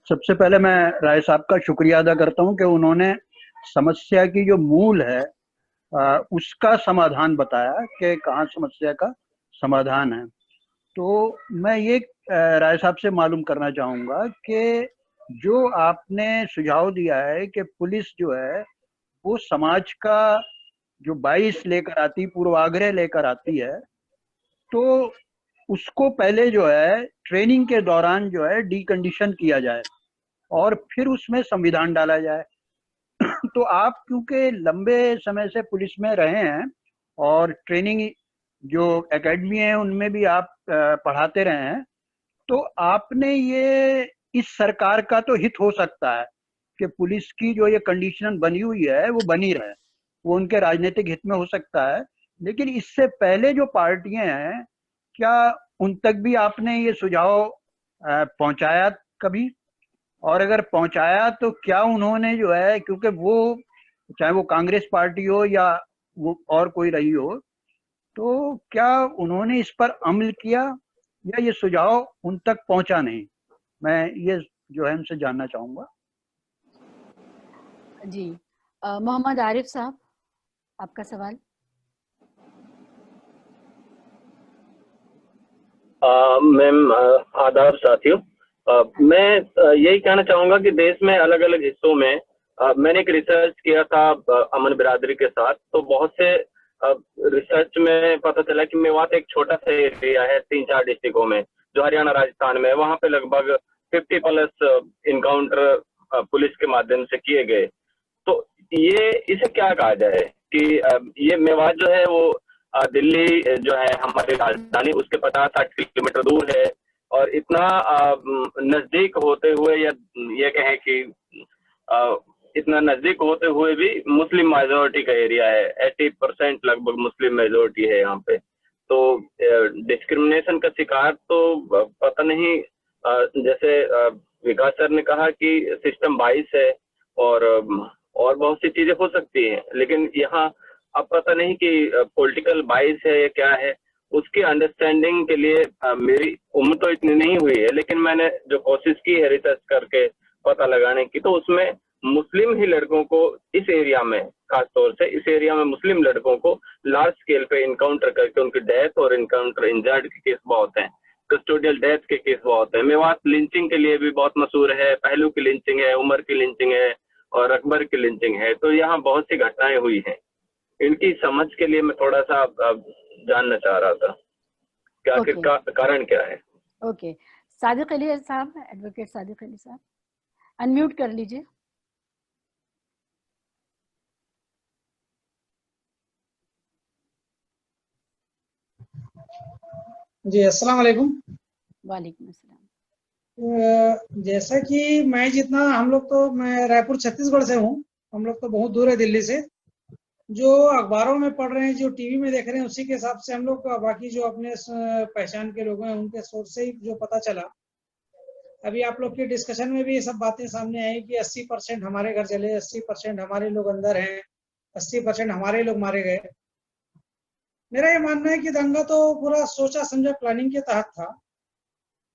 सबसे पहले मैं राय साहब का शुक्रिया अदा करता हूं कि उन्होंने समस्या की जो मूल है उसका समाधान बताया कि कहाँ समस्या का समाधान है। तो मैं ये राय साहब से मालूम करना चाहूँगा कि जो आपने सुझाव दिया है कि पुलिस जो है वो समाज का जो 22 लेकर आती, पूर्वाग्रह लेकर आती है, तो उसको पहले जो है ट्रेनिंग के दौरान जो है डीकंडीशन किया जाए और फिर उसमें संविधान डाला जाए। तो आप क्योंकि लंबे समय से पुलिस में रहे हैं और ट्रेनिंग जो एकेडमी है उनमें भी आप पढ़ाते रहे हैं, तो आपने ये इस सरकार का तो हित हो सकता है कि पुलिस की जो ये कंडीशन बनी हुई है वो बनी रहे, वो उनके राजनीतिक हित में हो सकता है। लेकिन इससे पहले जो पार्टियां हैं, क्या उन तक भी आपने ये सुझाव पहुंचाया कभी? और अगर पहुंचाया तो क्या उन्होंने जो है, क्योंकि वो चाहे वो कांग्रेस पार्टी हो या वो और कोई रही हो, तो क्या उन्होंने इस पर अमल किया या ये सुझाव उन तक पहुंचा नहीं? मैं ये जो है उनसे जानना चाहूंगा। जी, मोहम्मद आरिफ साहब, आपका सवाल। मैम आदाब साथियों, मैं यही कहना चाहूंगा कि देश में अलग अलग हिस्सों में मैंने एक रिसर्च किया था अमन बिरादरी के साथ। तो बहुत से रिसर्च में पता चला कि मेवात एक छोटा सा एरिया है 3-4 डिस्ट्रिक्टों में जो हरियाणा राजस्थान में है। वहां पे लगभग 50+ इनकाउंटर पुलिस के माध्यम से किए गए। तो ये इसे क्या कहा जाए कि ये मेवात जो है वो दिल्ली जो है हमारी राजधानी उसके 50-60 किलोमीटर दूर है, और इतना नजदीक होते हुए या ये कहें कि इतना नजदीक होते हुए भी मुस्लिम मेजोरिटी का एरिया है। 80% लगभग मुस्लिम मेजोरिटी है यहाँ पे। तो डिस्क्रिमिनेशन का शिकार तो पता नहीं, जैसे विकास सर ने कहा कि सिस्टम 22 है और बहुत सी चीजें हो सकती हैं, लेकिन यहाँ अब पता नहीं कि पॉलिटिकल बाइस है या क्या है। उसकी अंडरस्टैंडिंग के लिए मेरी उम्र तो इतनी नहीं हुई है, लेकिन मैंने जो कोशिश की है रिसर्च करके पता लगाने की, तो उसमें मुस्लिम ही लड़कों को इस एरिया में, खासतौर से इस एरिया में मुस्लिम लड़कों को लार्ज स्केल पे इनकाउंटर करके उनकी डेथ और इनकाउंटर इंजर्ड के केस बहुत हैं, कस्टोडियल डेथ के केस बहुत हैं। मेवात लिंचिंग के लिए भी बहुत मशहूर है। पहलू की लिंचिंग है, उमर की लिंचिंग है और अकबर की लिंचिंग है। तो यहाँ बहुत सी घटनाएं हुई हैं। इनकी समझ के लिए मैं थोड़ा सा जानना चाह रहा था कि आखिर कारण क्या है। ओके, सादिक अली साहब, एडवोकेट सादिक अली साहब, अनम्यूट कर लीजिए। जी, अस्सलाम वालेकुम। वालेकुम अस्सलाम। जैसा कि मैं जितना, हम लोग तो, मैं रायपुर छत्तीसगढ़ से हूँ, हम लोग तो बहुत दूर है दिल्ली से। जो अखबारों में पढ़ रहे हैं, जो टीवी में देख रहे हैं, उसी के हिसाब से हम लोग, बाकी जो अपने पहचान के लोग हैं उनके सोर्स से ही जो पता चला। अभी आप लोग के डिस्कशन में भी ये सब बातें सामने आई कि 80% हमारे घर चले, 80% हमारे लोग अंदर हैं, 80% हमारे लोग मारे गए। मेरा ये मानना है कि दंगा तो पूरा सोचा समझा प्लानिंग के तहत था।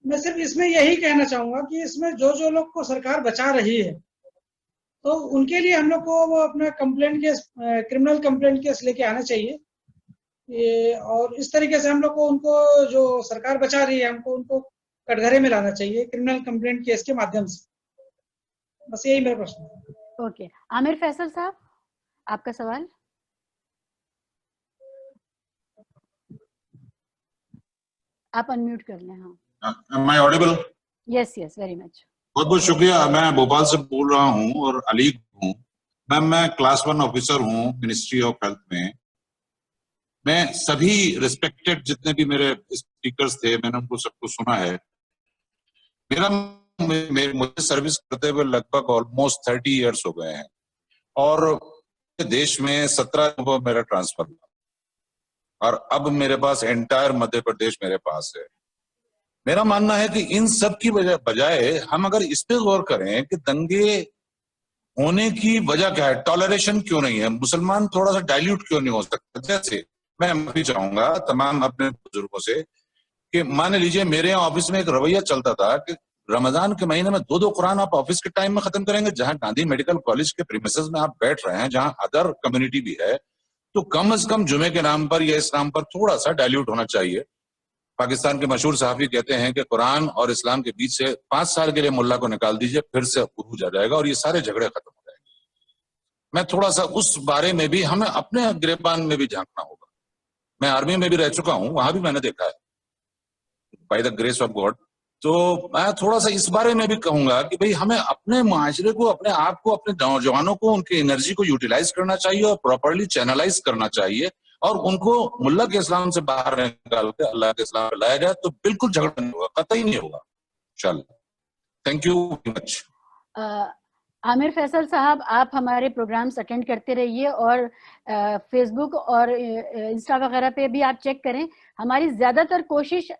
मैं सिर्फ इसमें यही कहना चाहूंगा कि इसमें जो जो लोग को सरकार बचा रही है, तो उनके लिए हम लोग को वो अपना complaint case, criminal complaint case लेके आना चाहिए। और इस तरीके से हम लोग को, उनको जो सरकार बचा रही है, हमको उनको कटघरे में लाना चाहिए क्रिमिनल कंप्लेंट केस के माध्यम से। बस यही मेरा प्रश्न है। ओके, आमिर फैसल साहब, आपका सवाल। आप अनम्यूट कर लें। हाँ, Am I audible? Yes yes, very much. बहुत बहुत शुक्रिया। मैं भोपाल से बोल रहा हूँ और अली हूँ। मैं क्लास 1 ऑफिसर हूँ मिनिस्ट्री ऑफ हेल्थ में। मैं सभी रिस्पेक्टेड जितने भी मेरे स्पीकर्स थे, मैंने उनको सबको सुना है। मुझे सर्विस करते हुए लगभग ऑलमोस्ट 30 इयर्स हो गए हैं, और देश में 17 को मेरा ट्रांसफर हुआ, और अब मेरे पास एंटायर मध्य प्रदेश मेरे पास है। मेरा मानना है कि इन सब की बजाय हम अगर इस पे गौर करें कि दंगे होने की वजह क्या है, टॉलरेशन क्यों नहीं है, मुसलमान थोड़ा सा डाइल्यूट क्यों नहीं हो सकता। जैसे मैं माफी चाहूंगा तमाम अपने बुजुर्गों से कि मान लीजिए मेरे यहाँ ऑफिस में एक रवैया चलता था कि रमजान के महीने में 2-2 कुरान आप ऑफिस के टाइम में खत्म करेंगे। जहां गांधी मेडिकल कॉलेज के प्रीमिसेस में आप बैठ रहे हैं, जहां अदर कम्युनिटी भी है, तो कम से कम जुमे के नाम पर या इस नाम पर थोड़ा सा डाइल्यूट होना चाहिए। पाकिस्तान के मशहूर सहाफी कहते हैं कि कुरान और इस्लाम के बीच से 5 साल के लिए मुल्ला को निकाल दीजिए, फिर से उरूज आ जाएगा और ये सारे झगड़े खत्म हो जाएंगे। मैं थोड़ा सा उस बारे में भी हमें अपने गिरबान में भी झांकना होगा। मैं आर्मी में भी रह चुका हूं, वहां भी मैंने देखा है by the grace of God. तो मैं थोड़ा सा इस बारे में भी कहूंगा कि भाई हमें अपने माशरे को, अपने आप को, अपने नौजवानों को, उनकी एनर्जी को यूटिलाइज करना चाहिए और प्रॉपरली चैनलाइज करना चाहिए, और उनको मुल्ला के इस्लाम से बाहर निकाल के अल्लाह के इस्लाम में लाया जाए, तो बिल्कुल झगड़ा नहीं होगा, कतई नहीं होगा। चल, thank you very much. Aamir Faisal साहब, आप हमारे प्रोग्राम्स अटेंड करते रहिए और फेसबुक और इंस्टा वगैरह पे भी आप चेक करें। हमारी ज्यादातर कोशिश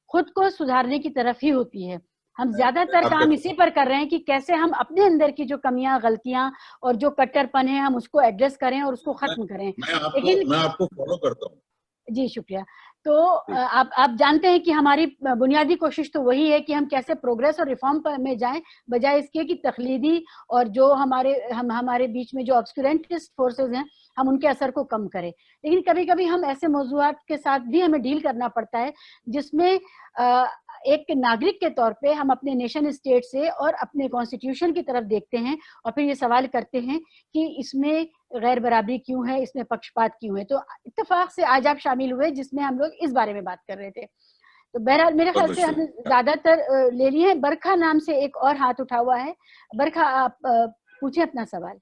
खुद को सुधारने की तरफ ही होती है। हम ज्यादातर काम इसी पर कर रहे हैं कि कैसे हम अपने अंदर की जो कमियां, गलतियां और जो कट्टरपन है हम उसको एड्रेस करें और उसको खत्म करें। मैं आपको फॉलो करता हूँ। जी शुक्रिया। तो आप जानते हैं कि हमारी बुनियादी कोशिश तो वही है कि हम कैसे प्रोग्रेस और रिफॉर्म में जाएं, बजाय इसके कि तकलीदी और जो हमारे बीच में जो ऑब्सक्यूरेंटिस्ट फोर्सेस हैं हम उनके असर को कम करें। लेकिन कभी कभी हम ऐसे मौजूआत के साथ भी हमें डील करना पड़ता है जिसमें एक नागरिक के तौर पे हम अपने नेशन स्टेट से और अपने कॉन्स्टिट्यूशन की तरफ देखते हैं और फिर ये सवाल करते हैं कि इसमें गैर बराबरी क्यों है, इसमें पक्षपात क्यों है। तो इत्तेफाक से आज आप शामिल हुए जिसमें हम लोग इस बारे में बात कर रहे थे। तो बहरहाल मेरे ख्याल से हमने ज्यादातर ले लिए हैं। बरखा नाम से एक और हाथ उठा हुआ है। बरखा, आप पूछे अपना सवाल।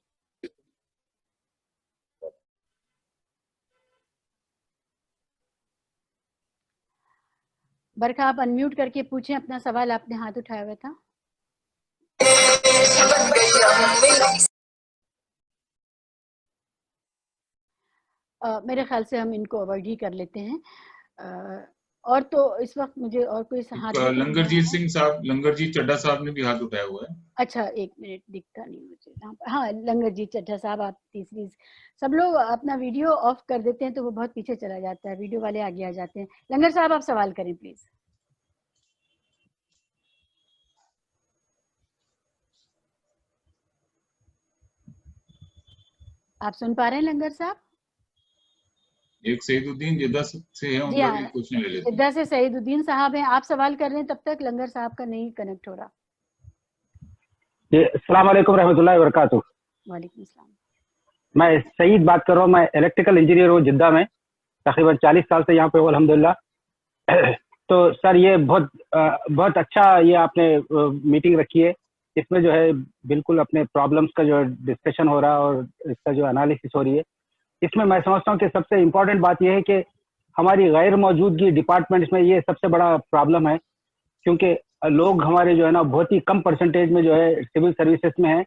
बरखा, आप अनम्यूट करके पूछें अपना सवाल, आपने हाथ उठाया हुआ था। मेरे ख्याल से हम इनको अवॉइड ही कर लेते हैं। और तो इस वक्त मुझे और कोई हाथ लंगरजीत चड्ढा साहब ने भी हाथ उठाया हुआ है। अच्छा, एक मिनट, दिखता नहीं मुझे। हाँ, लंगरजीत चड्ढा साहब, आप तीसरी। सब लोग अपना वीडियो ऑफ कर देते हैं तो वो बहुत पीछे चला जाता है, वीडियो वाले आगे आ जाते हैं। लंगर साहब, आप सवाल करें प्लीज। आप सुन पा रहे हैं लंगर साहब? एक सईदुद्दीन जिद्दा से है, उनका भी क्वेश्चन ले लेते हैं। जिद्दा से सईदुद्दीन साहब हैं, आप सवाल कर रहे हैं, तब तक लंगर साहब का नहीं कनेक्ट हो रहा। अस्सलाम वालेकुम रहमतुल्लाहि व बरकातुहू। वालेकुम सलाम। मैं सईद बात कर रहा हूँ। मैं इलेक्ट्रिकल इंजीनियर हूँ जिद्दा में, तकरीबन 40 साल से यहाँ पे हूँ अल्हम्दुलिल्लाह। तो सर, ये बहुत अच्छा ये आपने मीटिंग रखी है। इसमें जो है बिल्कुल अपने प्रॉब्लम्स का जो डिस्कशन हो रहा है और इसका जो एनालिसिस हो रही है, इसमें मैं समझता हूँ कि सबसे इम्पोर्टेंट बात यह है कि हमारी गैर मौजूदगी डिपार्टमेंट्स में ये सबसे बड़ा प्रॉब्लम है, क्योंकि लोग हमारे जो है ना बहुत ही कम परसेंटेज में जो है सिविल सर्विसेज में है,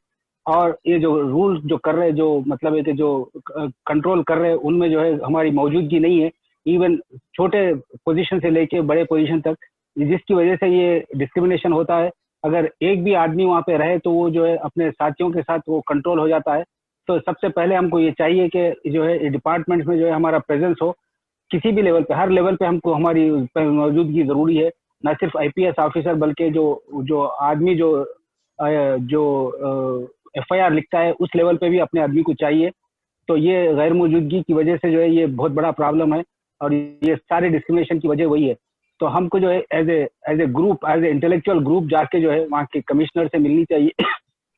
और ये जो रूल्स जो कर रहे, जो मतलब है कि जो कंट्रोल कर रहे हैं, उनमें जो है हमारी मौजूदगी नहीं है, इवन छोटे पोजीशन से लेके बड़े पोजीशन तक, जिसकी वजह से ये डिस्क्रिमिनेशन होता है। अगर एक भी आदमी वहाँ पे रहे तो वो जो है अपने साथियों के साथ वो कंट्रोल हो जाता है। तो सबसे पहले हमको ये चाहिए कि जो है डिपार्टमेंट्स में जो है हमारा प्रेजेंस हो, किसी भी लेवल पे, हर लेवल पे हमको हमारी मौजूदगी ज़रूरी है। न सिर्फ IPS ऑफिसर, बल्कि जो आदमी जो FIR लिखता है, उस लेवल पे भी अपने आदमी को चाहिए। तो ये गैर मौजूदगी की वजह से जो है ये बहुत बड़ा प्रॉब्लम है, और ये सारे डिस्क्रिमिनेशन की वजह वही है। तो हमको जो है as a group, as a intellectual group जाके जो है वहाँ के कमिश्नर से मिलनी चाहिए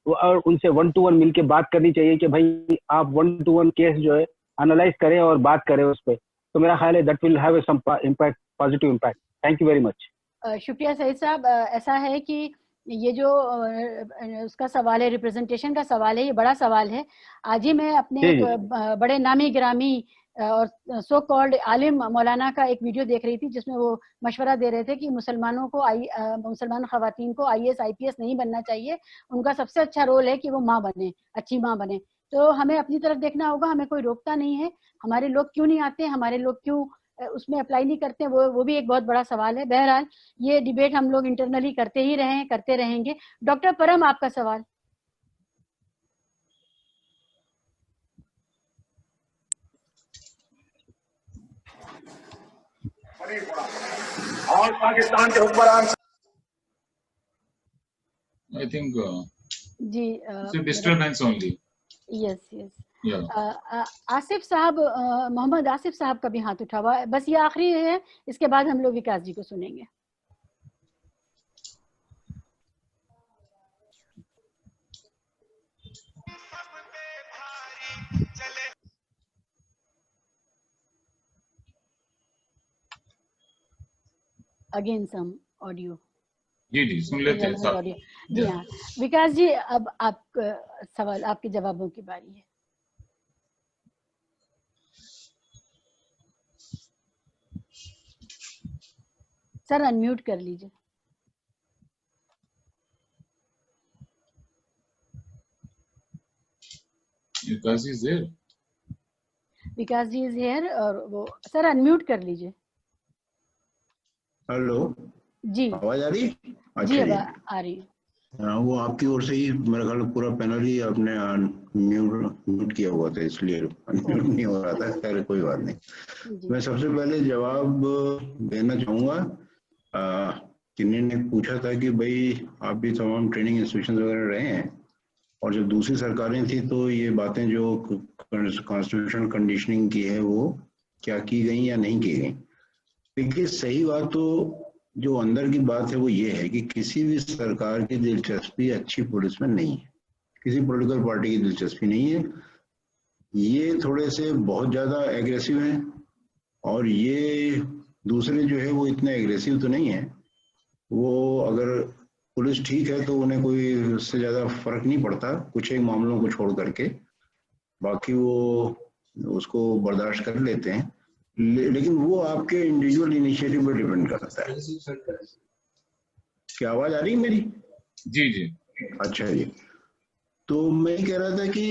और उनसे 1-to-1 मिलके बात करनी चाहिए कि भाई आप 1-to-1 केस जो है एनालाइज करें और बात करें उस पर। तो मेरा ख्याल है that will have some impact, positive impact. Thank you very much. शुक्रिया सईद साहब। ऐसा है कि ये जो उसका सवाल है, रिप्रेजेंटेशन का सवाल है, ये बड़ा सवाल है। आज ही मैं अपने बड़े नामी गिरामी और सो कॉल्ड आलिम मौलाना का एक वीडियो देख रही थी, जिसमें वो मशवरा दे रहे थे कि मुसलमान खवातीन को IAS IPS नहीं बनना चाहिए, उनका सबसे अच्छा रोल है कि वो माँ बने, अच्छी माँ बने। तो हमें अपनी तरफ देखना होगा, हमें कोई रोकता नहीं है। हमारे लोग क्यों नहीं आते, हमारे लोग क्यों उसमें अप्लाई नहीं करते, वो भी एक बहुत बड़ा सवाल है। बहरहाल ये डिबेट हम लोग इंटरनली करते ही रहे, करते रहेंगे। डॉक्टर परम, आपका सवाल। और पाकिस्तान के हुक्मरान, I think जी disturbance only. Yes Asif sahab, Mohammad Asif साहब का भी हाथ उठा हुआ है। बस ये आखिरी है, इसके बाद हम लोग विकास जी को सुनेंगे। Again some audio. जी सुन लेते हैं साहब। जी हाँ विकास जी, अब आप सवाल, आपके जवाबों की बारी है। सर अनम्यूट कर लीजिए। Vikas ji is there. Vikas ji is here, और वो सर अनम्यूट कर लीजिए। हेलो। जी आवाज आ रही? जी, अच्छा अब जी। आ रही है। वो आपकी ओर से ही मेरा ख्याल पूरा पैनल ही आपने म्यूट किया हुआ था, इसलिए म्यूट नहीं हो रहा था। खैर कोई बात नहीं। जी मैं सबसे पहले जवाब देना चाहूंगा। किन्नी ने पूछा था कि भाई आप भी तमाम ट्रेनिंग इंस्टीट्यूशन वगैरह रहे हैं, और जब दूसरी सरकारें थी तो ये बातें जो कॉन्स्टिट्यूशनल कंडीशनिंग की है वो क्या की गई या नहीं की गई। देखिए सही बात तो जो अंदर की बात है वो ये है कि किसी भी सरकार की दिलचस्पी अच्छी पुलिस में नहीं है, किसी पॉलिटिकल पार्टी की दिलचस्पी नहीं है। ये थोड़े से बहुत ज्यादा एग्रेसिव हैं, और ये दूसरे जो है वो इतने एग्रेसिव तो नहीं है। वो अगर पुलिस ठीक है तो उन्हें कोई उससे ज्यादा फर्क नहीं पड़ता, कुछ एक मामलों को छोड़ करके, बाकी वो उसको बर्दाश्त कर लेते हैं। लेकिन वो आपके इंडिविजुअल इनिशिएटिव पर डिपेंड करता है। क्या आवाज आ रही है मेरी? जी जी। अच्छा जी। तो मैं कह रहा था कि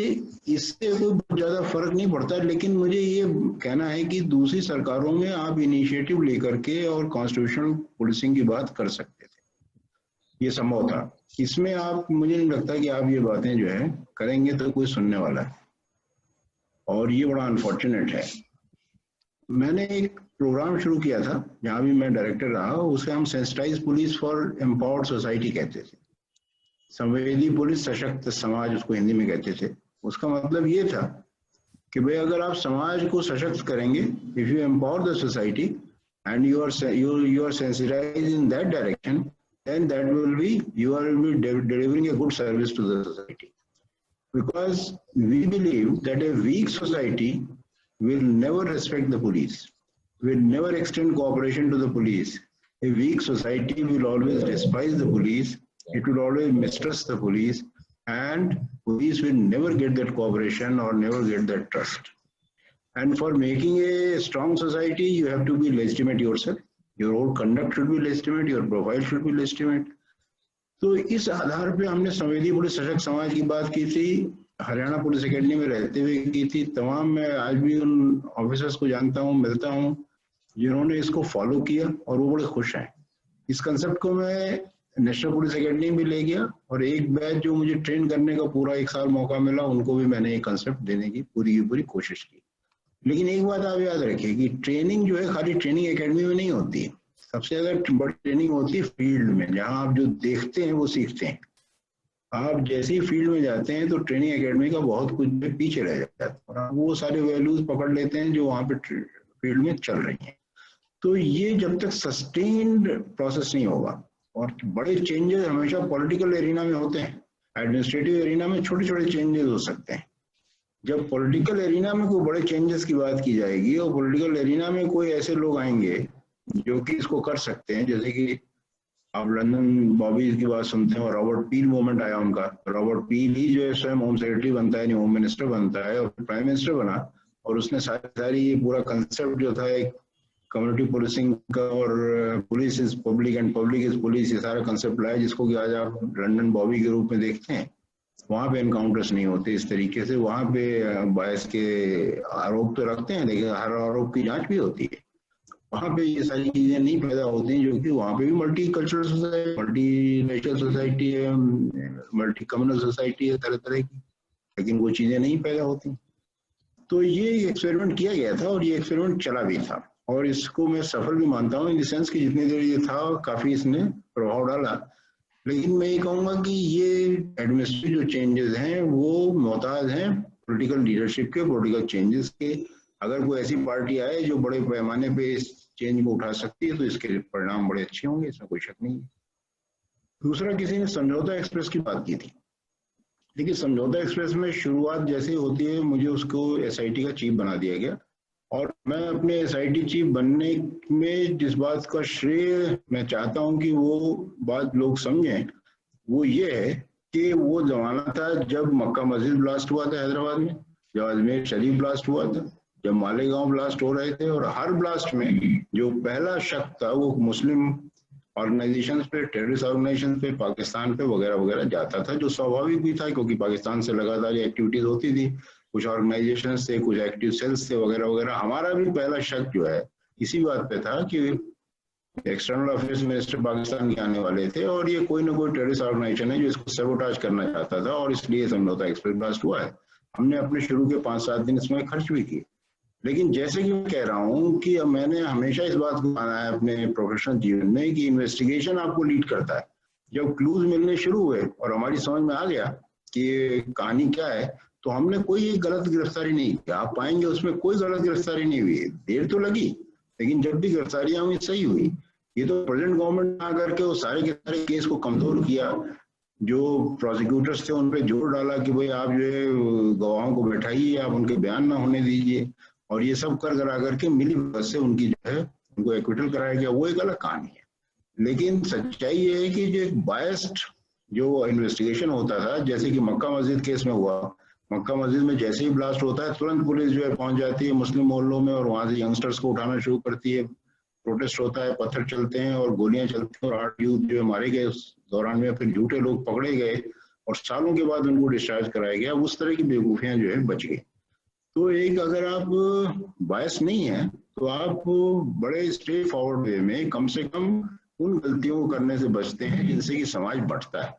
इससे कोई बहुत ज्यादा फर्क नहीं पड़ता, लेकिन मुझे ये कहना है कि दूसरी सरकारों में आप इनिशिएटिव लेकर के और कॉन्स्टिट्यूशनल पुलिसिंग की बात कर सकते थे, ये संभव था। इसमें आप, मुझे नहीं लगता कि आप ये बातें जो है करेंगे तो कोई सुनने वाला है, और ये बड़ा अनफॉर्चुनेट है। मैंने एक प्रोग्राम शुरू किया था जहां भी मैं डायरेक्टर रहा, उसे हम sensitise police for empowered society कहते थे। संवेदी पुलिस सशक्त समाज उसको हिंदी में कहते थे। उसका मतलब ये था कि भाई अगर आप समाज को सशक्त करेंगे, if you empower the society and you are sensitise in that direction, then that will be, you are delivering a good service to the society. Because we believe that a weak society will never respect the police, will never extend cooperation to the police. A weak society will always despise the police, it will always mistrust the police, and police will never get that cooperation or never get that trust. And for making a strong society, you have to be legitimate yourself. Your whole conduct should be legitimate, your profile should be legitimate. तो इस आधार पे हमने संवेदी police सशक्त समाज की बात की थी, हरियाणा पुलिस एकेडमी में रहते हुए की थी। तमाम मैं आज भी उन ऑफिसर्स को जानता हूँ, मिलता हूँ, जिन्होंने इसको फॉलो किया और वो बड़े खुश हैं। इस कंसेप्ट को मैं नेशनल पुलिस एकेडमी भी ले गया, और एक बैच जो मुझे ट्रेन करने का पूरा 1 साल मौका मिला, उनको भी मैंने ये कंसेप्ट देने की पूरी कोशिश की। लेकिन एक बात आप याद रखिए कि ट्रेनिंग जो है खाली ट्रेनिंग एकेडमी में नहीं होती है, सबसे ज्यादा बड़ी ट्रेनिंग होती है फील्ड में, जहां आप जो देखते हैं वो सीखते हैं। आप जैसे ही फील्ड में जाते हैं तो ट्रेनिंग एकेडमी का बहुत कुछ पीछे रह जाता है, और आप वो सारे वैल्यूज पकड़ लेते हैं जो वहां पे फील्ड में चल रही हैं। तो ये जब तक सस्टेन्ड प्रोसेस नहीं होगा, और बड़े चेंजेस हमेशा पॉलिटिकल एरिना में होते हैं, एडमिनिस्ट्रेटिव एरिना में छोटे छोटे चेंजेस हो सकते हैं। जब पॉलिटिकल एरिना में कोई बड़े चेंजेस की बात की जाएगी, और पॉलिटिकल एरिना में कोई ऐसे लोग आएंगे जो कि इसको कर सकते हैं, जैसे कि आप लंदन बॉबी की बात सुनते हैं, और रॉबर्ट पील मूवमेंट आया उनका। रॉबर्ट पील ही जो है स्वयं होम सेक्रेटरी बनता है, होम मिनिस्टर बनता है, और प्राइम मिनिस्टर बना, और उसने सारी ये पूरा कंसेप्ट जो था एक कम्युनिटी पुलिसिंग का, और police is public and public is police, ये सारा कंसेप्ट लाया, जिसको कि आज आप लंदन बॉबी के रूप में देखते हैं। वहां पे एनकाउंटर्स नहीं होते इस तरीके से, वहां पे बायस के आरोप तो रखते हैं, लेकिन हर आरोप की जांच भी होती है। वहां पे ये सारी चीजें नहीं पैदा होती हैं, जो कि वहां पे भी multi cultural society, multi national society है, मल्टी कम्युनल सोसाइटी है, तरह तरह की, लेकिन वो चीजें नहीं पैदा होती। तो ये एक्सपेरिमेंट किया गया था, और ये एक्सपेरिमेंट चला भी था, और इसको मैं सफल भी मानता हूँ, इन द सेंस कि जितनी देर ये था काफी इसने प्रभाव डाला। लेकिन मैं ये कहूंगा कि ये एडमिनिस्ट्रेटिव जो चेंजेस हैं वो मोहताज हैं पॉलिटिकल लीडरशिप के, पॉलिटिकल चेंजेस के। अगर कोई ऐसी पार्टी आए जो बड़े पैमाने पे इस चेंज को उठा सकती है तो इसके परिणाम बड़े अच्छे होंगे, इसमें कोई शक नहीं है। दूसरा, किसी ने समझौता एक्सप्रेस की बात की थी। देखिए, समझौता एक्सप्रेस में शुरुआत जैसे होती है, मुझे उसको SIT का चीफ बना दिया गया, और मैं अपने SIT चीफ बनने में जिस बात का श्रेय मैं चाहता हूं कि वो बात लोग समझें, वो ये है कि वो जमाना था जब मक्का मस्जिद ब्लास्ट हुआ था हैदराबाद में, जब अजमेर शरीफ ब्लास्ट हुआ था, जब मालेगांव ब्लास्ट हो रहे थे, और हर ब्लास्ट में जो पहला शक था वो मुस्लिम ऑर्गेनाइजेशंस पे, टेररिस्ट ऑर्गेनाइजेशन पे, पाकिस्तान पे वगैरह वगैरह जाता था, जो स्वाभाविक भी था क्योंकि पाकिस्तान से लगातार एक्टिविटीज होती थी, कुछ ऑर्गेनाइजेशन थे, कुछ एक्टिव सेल्स थे वगैरह वगैरह। हमारा भी पहला शक जो है इसी बात पे था कि एक्सटर्नल अफेयर्स मिनिस्टर पाकिस्तान के आने वाले थे और ये कोई ना कोई टेररिस्ट ऑर्गेनाइजेशन है जो इसको सबोटाज करना चाहता था और इसलिए समझौता एक्सप्रेस ब्लास्ट हुआ है। हमने अपने शुरू के 5-7 दिन इसमें खर्च भी किए। लेकिन जैसे कि मैं कह रहा हूँ कि मैंने हमेशा इस बात को माना है अपने प्रोफेशनल जीवन में कि इन्वेस्टिगेशन आपको लीड करता है। जब क्लूज मिलने शुरू हुए और हमारी समझ में आ गया कि कहानी क्या है, तो हमने कोई गलत गिरफ्तारी नहीं की। आप पाएंगे उसमें कोई गलत गिरफ्तारी नहीं हुई। देर तो लगी, लेकिन जब भी गिरफ्तारियां हुई सही हुई। ये तो प्रेजेंट गवर्नमेंट ने आकर के वो सारे के सारे केस को कमजोर किया। जो प्रोसिक्यूटर्स थे उन पे जोर डाला कि भाई आप जो है गवाहों को बैठाइए, आप उनके बयान ना होने दीजिए, और ये सब कर करा करके मिली भगत से उनकी जो है उनको एक्विटल कराया गया। वो एक अलग कहानी है। लेकिन सच्चाई ये है कि जो एक बायस्ड जो इन्वेस्टिगेशन होता था, जैसे कि मक्का मस्जिद केस में हुआ, मक्का मस्जिद में जैसे ही ब्लास्ट होता है तुरंत पुलिस जो है पहुंच जाती है मुस्लिम मोहल्लों में और वहां से यंगस्टर्स को उठाना शुरू करती है। प्रोटेस्ट होता है, पत्थर चलते हैं और गोलियां चलती हैं और 8 यूथ जो है मारे गए उस दौरान में। फिर झूठे लोग पकड़े गए और सालों के बाद उनको डिस्चार्ज कराया गया। उस तरह की बेवकूफियां जो है बच गई। तो एक अगर आप बायस नहीं है तो आप बड़े स्ट्रेट फॉरवर्ड वे में कम से कम उन गलतियों को करने से बचते हैं जिनसे कि समाज बढ़ता है।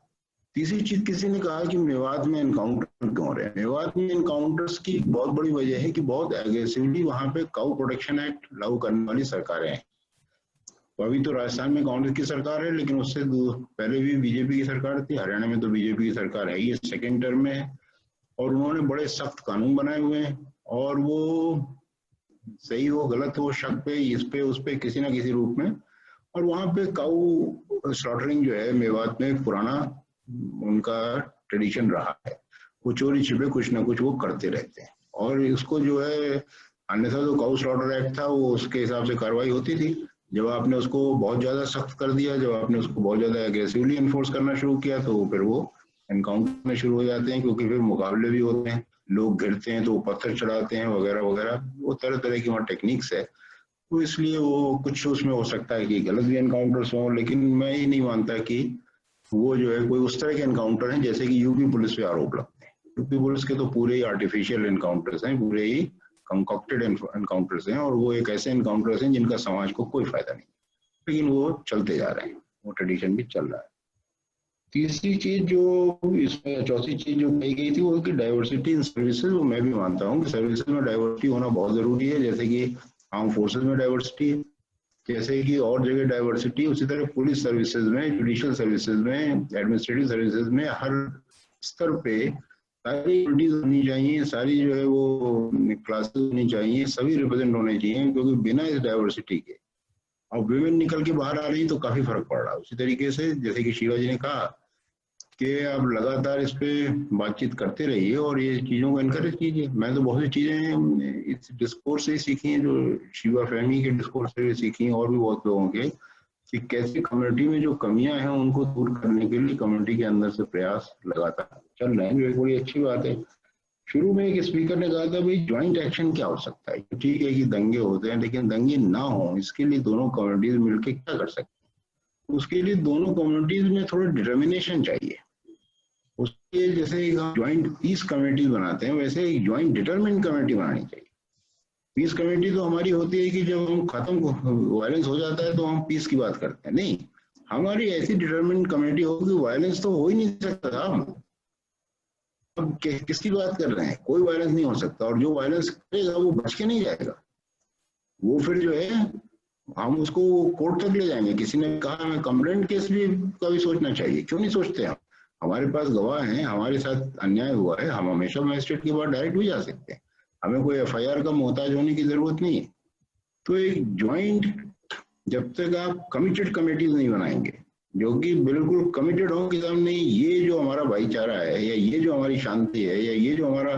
तीसरी चीज, किसी ने कहा कि मेवात में एनकाउंटर क्यों हो रहे हैं। मेवात में एनकाउंटर्स की बहुत बड़ी वजह है कि बहुत एग्रेसिवली वहां पे काऊ प्रोटेक्शन एक्ट लागू करने वाली सरकारें हैं। तो अभी तो राजस्थान में कांग्रेस की सरकार है, लेकिन उससे पहले भी बीजेपी की सरकार थी। हरियाणा में तो बीजेपी की सरकार है, ये सेकेंड टर्म में है और उन्होंने बड़े सख्त कानून बनाए हुए हैं। और वो सही हो गलत हो, शक पे इस पे उस पे किसी ना किसी रूप में। और वहां पे काऊ स्लॉटरिंग जो है मेवात में पुराना उनका ट्रेडिशन रहा है। वो चोरी छिपे कुछ ना कुछ वो करते रहते हैं और इसको जो है, अन्यथा तो काऊ स्लॉटर एक्ट था वो उसके हिसाब से कार्रवाई होती थी। जब आपने उसको बहुत ज्यादा सख्त कर दिया, जब आपने उसको बहुत ज्यादा एग्रेसिवली एनफोर्स करना शुरू किया, तो फिर वो एनकाउंटर में शुरू हो जाते हैं, क्योंकि फिर मुकाबले भी होते हैं, लोग गिरते हैं तो वो पत्थर चढ़ाते हैं वगैरह वगैरह। वो तरह तरह की वहाँ टेक्निक्स है। तो इसलिए वो कुछ उसमें हो सकता है कि गलत भी एनकाउंटर्स हों, लेकिन मैं ये नहीं मानता कि वो जो है कोई उस तरह के एनकाउंटर हैं जैसे कि यूपी पुलिस पे आरोप लगते हैं। यूपी पुलिस के तो पूरे ही आर्टिफिशियल एनकाउंटर्स हैं, पूरे ही कंकॉक्टेड एनकाउंटर्स हैं और वो एक ऐसे एनकाउंटर्स हैं जिनका समाज को कोई फायदा नहीं, लेकिन वो चलते जा रहे हैं, वो ट्रेडिशन भी चल रहा है। तीसरी चीज जो इसमें, चौथी चीज जो कही गई थी वो कि डाइवर्सिटी इन सर्विसेज। वो मैं भी मानता हूँ कि सर्विसेज में डाइवर्सिटी होना बहुत जरूरी है। जैसे कि आर्म फोर्सेज में डाइवर्सिटी है, जैसे कि और जगह डाइवर्सिटी, उसी तरह पुलिस सर्विसेज में, जुडिशियल सर्विसेज में, एडमिनिस्ट्रेटिव सर्विसेज में हर स्तर पे सारी कम्युनिटीज होनी चाहिए, सारी जो है वो क्लासेस होनी चाहिए, सभी रिप्रेजेंट होने चाहिए, क्योंकि बिना इस डाइवर्सिटी के और विमेन निकल के बाहर आ रही तो काफी फर्क पड़ रहा है। उसी तरीके से जैसे कि शिवा जी ने कहा कि आप लगातार इस पे बातचीत करते रहिए और ये चीजों को एनकरेज कीजिए। मैं तो बहुत सी चीजें इस डिस्कोर्स से सीखी हैं, जो शिवा फहमी के डिस्कोर्स से सीखी हैं और भी बहुत लोगों के, कि कैसे कम्युनिटी में जो कमियां हैं उनको दूर करने के लिए कम्युनिटी के अंदर से प्रयास लगातार चल रहे हैं, जो एक बड़ी अच्छी बात है। शुरू में एक स्पीकर ने कहा था भाई ज्वाइंट एक्शन क्या हो सकता है। ठीक है कि दंगे होते हैं, लेकिन दंगे ना हो इसके लिए दोनों कम्युनिटीज मिलकर क्या कर सकते हैं। उसके लिए दोनों कम्युनिटीज में थोड़ा डिटर्मिनेशन चाहिए। उसके जैसे ज्वाइंट पीस कमेटी बनाते हैं, वैसे एक ज्वाइंट डिटरमिनेंट कमेटी बनानी चाहिए। पीस कमेटी तो हमारी होती है कि जब हम खत्म वायलेंस हो जाता है तो हम पीस की बात करते हैं। नहीं, हमारी ऐसी डिटरमिनेंट कमेटी हो कि वायलेंस तो हो ही नहीं सकता था। अब किसकी बात कर रहे हैं, कोई वायलेंस नहीं हो सकता, और जो वायलेंस करेगा वो बच के नहीं जाएगा। वो फिर जो है हम उसको कोर्ट तक ले जाएंगे। किसी ने कहा हमें कंप्लेंट केस भी का भी सोचना चाहिए। क्यों नहीं सोचते हम? हमारे पास गवाह हैं, हमारे साथ अन्याय हुआ है, हम हमेशा मजिस्ट्रेट के पास डायरेक्ट भी जा सकते हैं। हमें कोई एफआईआर का मोहताज होने की जरूरत नहीं है। तो एक ज्वाइंट, जब तक आप कमिटेड कमेटीज नहीं बनाएंगे जो कि बिल्कुल कमिटेड हो कि सामने ये जो हमारा भाईचारा है, या ये जो हमारी शांति है, या ये जो हमारा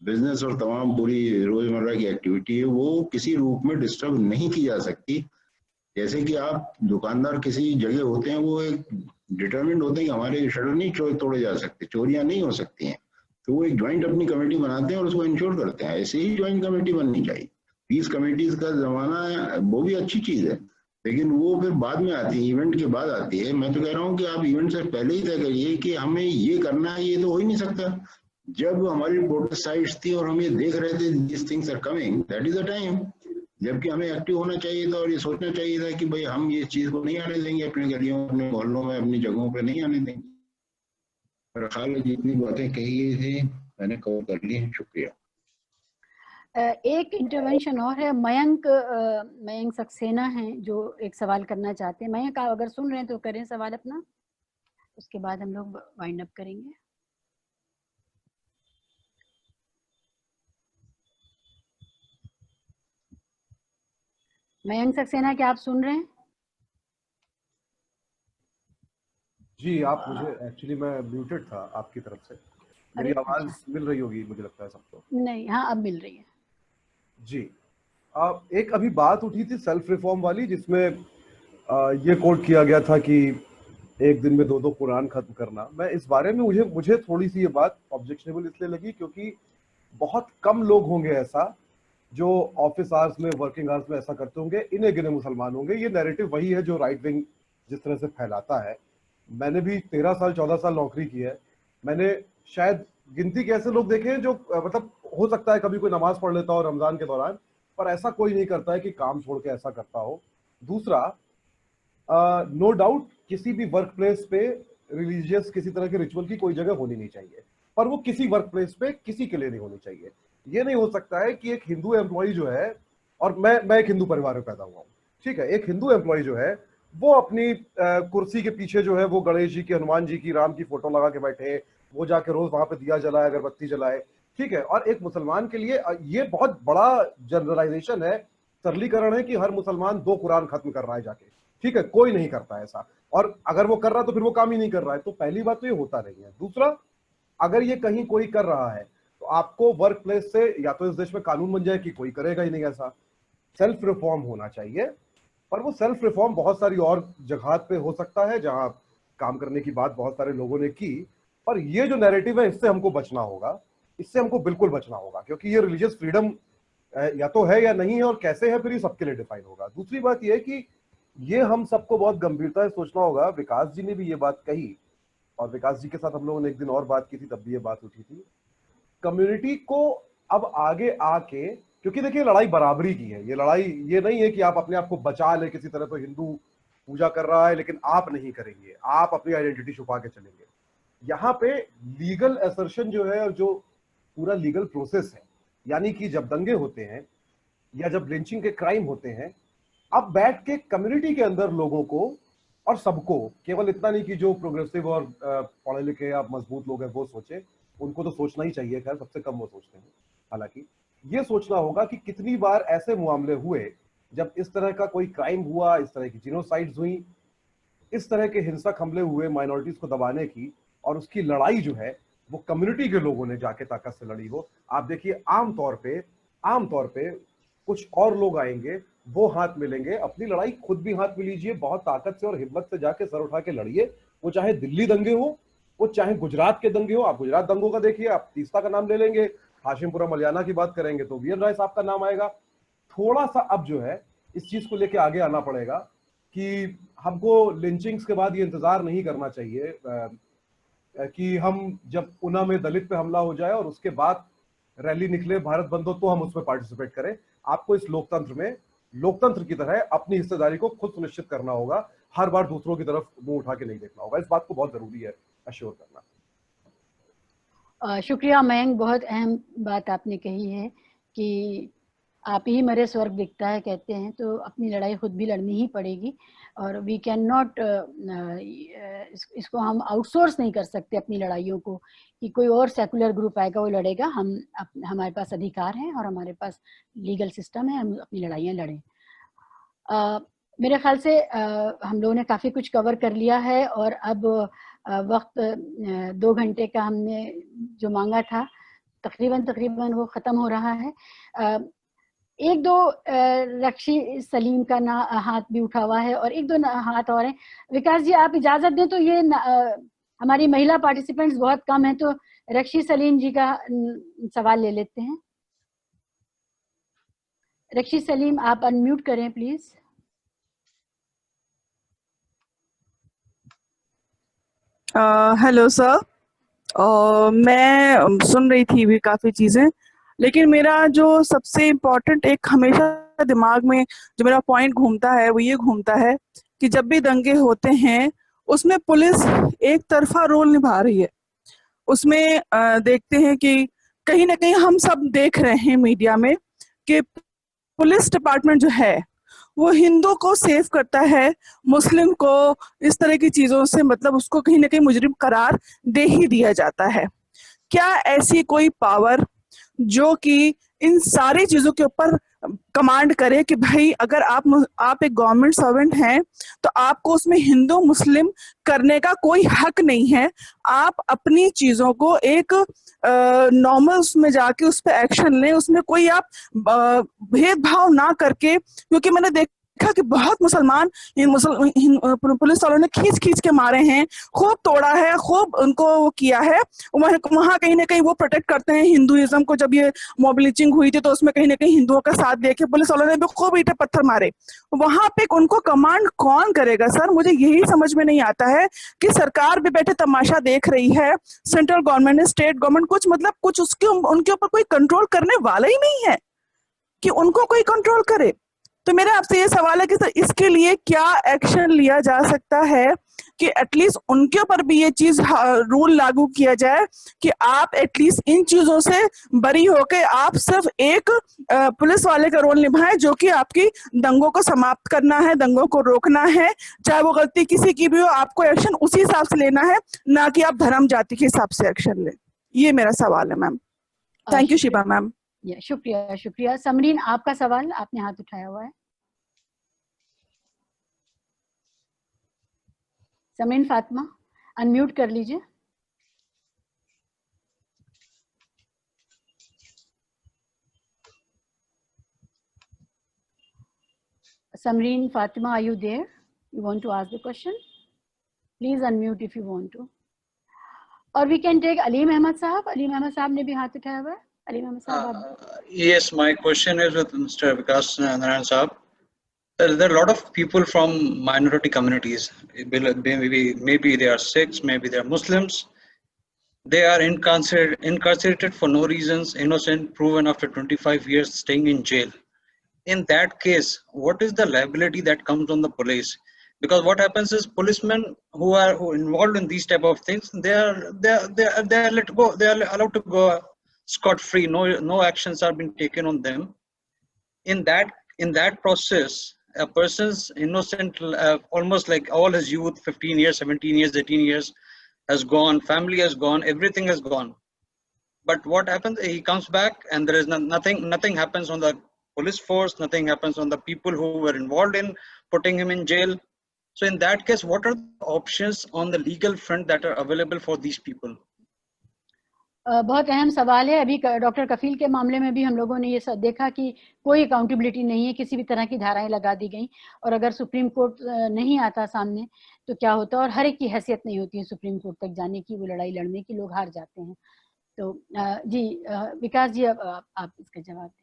बिजनेस और तमाम पूरी रोजमर्रा की एक्टिविटी है, वो किसी रूप में डिस्टर्ब नहीं की जा सकती। जैसे कि आप दुकानदार किसी जगह होते हैं, वो एक डिटरमिनेंट होते हैं कि हमारे शटर नहीं तोड़े जा सकते, चोरियां नहीं हो सकती हैं, तो वो एक ज्वाइंट अपनी कमेटी बनाते हैं और उसको इंश्योर करते हैं। ऐसे ही ज्वाइंट कमेटी बननी चाहिए। पीस कमेटीज का जमाना वो भी अच्छी चीज है, लेकिन वो फिर बाद में आती है, इवेंट के बाद आती है। मैं तो कह रहा हूँ कि आप इवेंट से पहले ही तय करिए कि हमें ये करना है। ये तो हो ही नहीं सकता। जब हमारी प्रोटेस्ट साइट्स थी और हम ये देख रहे थे this things are coming, that is the time. जबकि हमें एक्टिव होना चाहिए था और ये सोचना चाहिए था कि भाई हम ये चीज को नहीं आने देंगे, अपनी गलियों, अपने मोहल्लों में, अपनी जगहों पे नहीं आने देंगे। मेरा ख्याल है जितनी बातें कही गई थी मैंने कवर कर ली है। शुक्रिया। एक इंटरवेंशन और है, मयंक सक्सेना हैं जो एक सवाल करना चाहते हैं। मयंक, आप अगर सुन रहे हैं तो करें सवाल अपना, उसके बाद हम लोग वाइंड अप करेंगे। मयंक सक्सेना, क्या आप सुन रहे हैं? जी, आप मुझे एक्चुअली मैं म्यूटेड था आपकी तरफ से। मेरी आवाज मिल रही होगी मुझे लगता है सबको। नहीं, हाँ अब मिल रही है जी। एक अभी बात उठी थी सेल्फ रिफॉर्म वाली, जिसमें ये कोट किया गया था कि एक दिन में 2 कुरान खत्म करना। मैं इस बारे में मुझे थोड़ी सी ये बात ऑब्जेक्शनेबल इसलिए लगी क्योंकि बहुत कम लोग होंगे ऐसा जो ऑफिस आवर्स में, वर्किंग आवर्स में ऐसा करते होंगे। इन्हें गिने मुसलमान होंगे। ये नैरेटिव वही है जो राइट विंग जिस तरह से फैलाता है। मैंने भी 13 साल 14 साल नौकरी की है। मैंने शायद गिनती के ऐसे लोग देखे हैं जो मतलब हो सकता है कभी कोई नमाज पढ़ लेता हो रमजान के दौरान, पर ऐसा कोई नहीं करता है कि काम छोड़ के ऐसा करता हो। दूसरा, नो डाउट किसी भी वर्क प्लेस पे रिलीजियस किसी तरह के रिचुअल की कोई जगह होनी नहीं चाहिए, पर वो किसी वर्क प्लेस पे किसी के लिए नहीं होनी चाहिए। ये नहीं हो सकता है कि एक हिंदू एम्प्लॉय जो है, और मैं एक हिंदू परिवार में पैदा हुआ हूँ, ठीक है, एक हिंदू एम्प्लॉय जो है वो अपनी कुर्सी के पीछे जो है वो गणेश जी की, हनुमान जी की, राम की फोटो लगा के बैठे, वो जाके रोज वहां पे दिया जलाए, अगरबत्ती जलाए, ठीक है। और एक मुसलमान के लिए ये बहुत बड़ा जनरलाइजेशन है, सरलीकरण है कि हर मुसलमान 2 कुरान खत्म कर रहा है जाके, ठीक है। कोई नहीं करता ऐसा, और अगर वो कर रहा है तो फिर वो काम ही नहीं कर रहा है। तो पहली बात तो ये होता नहीं है। दूसरा, अगर ये कहीं कोई कर रहा है तो आपको वर्क प्लेस से या तो इस देश में कानून बन जाए कि कोई करेगा ही नहीं ऐसा। सेल्फ रिफॉर्म होना चाहिए, पर वो सेल्फ रिफॉर्म बहुत सारी और जगह पे हो सकता है जहां काम करने की बात बहुत सारे लोगों ने की, पर ये जो नैरेटिव है इससे हमको बचना होगा, इससे हमको बिल्कुल बचना होगा, क्योंकि ये रिलीजियस फ्रीडम या तो है या नहीं है, और कैसे है फिर ये सबके लिए डिफाइन होगा। दूसरी बात ये है कि ये हम सबको बहुत गंभीरता से सोचना होगा। विकास जी ने भी ये बात कही, और विकास जी के साथ हम लोगों ने एक दिन और बात की थी, तब भी ये बात उठी थी। कम्युनिटी को अब आगे आके, क्योंकि देखिए लड़ाई बराबरी की है, ये लड़ाई ये नहीं है कि आप अपने आप को बचा ले किसी तरह। तो हिंदू पूजा कर रहा है लेकिन आप नहीं करेंगे, आप अपनी आइडेंटिटी छुपा के चलेंगे। यहाँ पे लीगल असर्शन जो है और जो पूरा लीगल प्रोसेस है, यानी कि जब दंगे होते हैं या जब लिंचिंग के क्राइम होते हैं, अब बैठ के कम्युनिटी के अंदर लोगों को और सबको, केवल इतना नहीं कि जो प्रोग्रेसिव और पढ़े लिखे या मजबूत लोग हैं वो सोचे, उनको तो सोचना ही चाहिए, खैर सबसे कम वो सोचते हैं। हालांकि ये सोचना होगा कि कितनी बार ऐसे मामले हुए जब इस तरह का कोई क्राइम हुआ, इस तरह की जीनोसाइड्स हुई, इस तरह के हिंसक हमले हुए माइनॉरिटीज को दबाने की, और उसकी लड़ाई जो है वो कम्युनिटी के लोगों ने जाके ताकत से लड़ी हो। आप देखिए आमतौर पे कुछ और लोग आएंगे, वो हाथ मिलेंगे। अपनी लड़ाई खुद भी हाथ में लीजिए, बहुत ताकत से और हिम्मत से जाके सर उठा के लड़िए। वो चाहे दिल्ली दंगे हो, वो चाहे गुजरात के दंगे हो। आप गुजरात दंगों का देखिए, आप तीस्ता का नाम ले लेंगे, हाशिमपुरा मलियाना की बात करेंगे तो वीएन राय साहब का नाम आएगा। थोड़ा सा अब जो है इस चीज को लेके आगे आना पड़ेगा कि हमको लिंचिंग्स के बाद ये इंतजार नहीं करना चाहिए कि हम जब ऊना में दलित पे हमला हो जाए और उसके बाद रैली निकले भारत बंदो तो हम उसमें पार्टिसिपेट करें। आपको इस लोकतंत्र में, लोकतंत्र की तरह अपनी हिस्सेदारी को खुद सुनिश्चित करना होगा, हर बार दूसरों की तरफ मुंह उठा के नहीं देखना होगा। इस बात को बहुत जरूरी है अश्योर करना। शुक्रिया मयंक, बहुत अहम बात आपने कही है कि आप ही मरे स्वर्ग दिखता है कहते हैं, तो अपनी लड़ाई खुद भी लड़नी ही पड़ेगी। और वी कैन नॉट, इसको हम आउटसोर्स नहीं कर सकते अपनी लड़ाइयों को कि कोई और सेकुलर ग्रुप आएगा वो लड़ेगा। हमारे पास अधिकार हैं और हमारे पास लीगल सिस्टम है, हम अपनी लड़ाइयाँ लड़ें। मेरे ख्याल से हम लोगों ने काफ़ी कुछ कवर कर लिया है, और अब वक्त 2 घंटे का हमने जो मांगा था तकरीबन वो ख़त्म हो रहा है। 1-2 रक्षी सलीम का हाथ भी उठा हुआ है और 1-2 हाथ और हैं। विकास जी आप इजाज़त दें तो ये हमारी महिला पार्टिसिपेंट्स बहुत कम हैं, तो रक्षी सलीम जी का सवाल ले लेते हैं। रक्षी सलीम आप अनम्यूट करें प्लीज। हेलो सर, मैं सुन रही थी भी काफ़ी चीज़ें, लेकिन मेरा जो सबसे इम्पोर्टेंट एक हमेशा दिमाग में जो मेरा पॉइंट घूमता है वो ये घूमता है कि जब भी दंगे होते हैं उसमें पुलिस एक तरफा रोल निभा रही है। उसमें देखते हैं कि कहीं ना कहीं हम सब देख रहे हैं मीडिया में कि पुलिस डिपार्टमेंट जो है वो हिंदू को सेव करता है, मुस्लिम को इस तरह की चीजों से मतलब उसको कहीं ना कहीं मुजरिम करार दे ही दिया जाता है। क्या ऐसी कोई पावर जो कि इन सारी चीजों के ऊपर कमांड करे कि भाई अगर आप एक गवर्नमेंट सर्वेंट हैं तो आपको उसमें हिंदू मुस्लिम करने का कोई हक नहीं है, आप अपनी चीजों को एक नॉर्मल उसमें जाके उस पर एक्शन लें, उसमें कोई आप भेदभाव ना करके, क्योंकि मैंने देखा कि बहुत मुसलमान पुलिस वालों ने खींच खींच के मारे हैं, खूब तोड़ा है, खूब उनको वो किया है। वहां कहीं ना कहीं वो प्रोटेक्ट करते हैं हिंदुइज्म को। जब ये मॉब लिंचिंग हुई थी तो उसमें कहीं ना कहीं हिंदुओं का साथ देके पुलिस वालों ने भी खूब ईंटे पत्थर मारे। वहां पे उनको कमांड कौन करेगा सर? मुझे यही समझ में नहीं आता है कि सरकार भी बैठे तमाशा देख रही है, सेंट्रल गवर्नमेंट ने, स्टेट गवर्नमेंट कुछ उसके उनके ऊपर कोई कंट्रोल करने वाला ही नहीं है कि उनको कोई कंट्रोल करे। तो मेरा आपसे ये सवाल है कि सर इसके लिए क्या एक्शन लिया जा सकता है कि एटलीस्ट उनके ऊपर भी ये चीज रूल लागू किया जाए कि आप एटलीस्ट इन चीजों से बरी होकर आप सिर्फ एक पुलिस वाले का रोल निभाएं जो कि आपकी दंगों को समाप्त करना है, दंगों को रोकना है, चाहे वो गलती किसी की भी हो, आपको एक्शन उसी हिसाब से लेना है, ना कि आप धर्म जाति के हिसाब से एक्शन लें। ये मेरा सवाल है ma'am. Thank you Shiba ma'am. शुक्रिया शुक्रिया। समरीन, आपका सवाल, आपने हाथ उठाया हुआ है। समरीन फातिमा, अनम्यूट कर लीजिए। Samreen Fatima, are you there? You want to ask the question? Please unmute if you want to. Or we can take Aleem Ahmed Sahab. Aleem Ahmed Sahab ने भी हाथ उठाया हुआ है। Aleem Ahmed Sahab, Yes, my question is with Mr. Vikas Narayan Sahab. There are a lot of people from minority communities. Maybe they are Sikhs, maybe they are Muslims. They are incarcerated for no reasons, innocent, proven after 25 years staying in jail. In that case, what is the liability that comes on the police? Because what happens is policemen who are involved in these type of things, they are let go. They are allowed to go scot-free. No actions are being taken on them. In that process, a person's innocent, almost like all his youth, 15 years, 17 years, 18 years, has gone. Family has gone. Everything has gone. But what happens? He comes back, and there is nothing happens on the police force. Nothing happens on the people who were involved in putting him in jail. So in that case, what are the options on the legal front that are available for these people? बहुत अहम सवाल है। अभी doctor कफील के मामले में भी हम लोगों ने ये देखा कि कोई अकाउंटेबिलिटी नहीं है, किसी भी तरह की धाराएं लगा दी गई, और अगर सुप्रीम कोर्ट नहीं आता सामने तो क्या होता है, और हर एक की हैसियत नहीं होती है सुप्रीम कोर्ट तक जाने की, वो लड़ाई लड़ने की, लोग हार जाते हैं। तो जी विकास जी, अब आप इसका जवाब दें।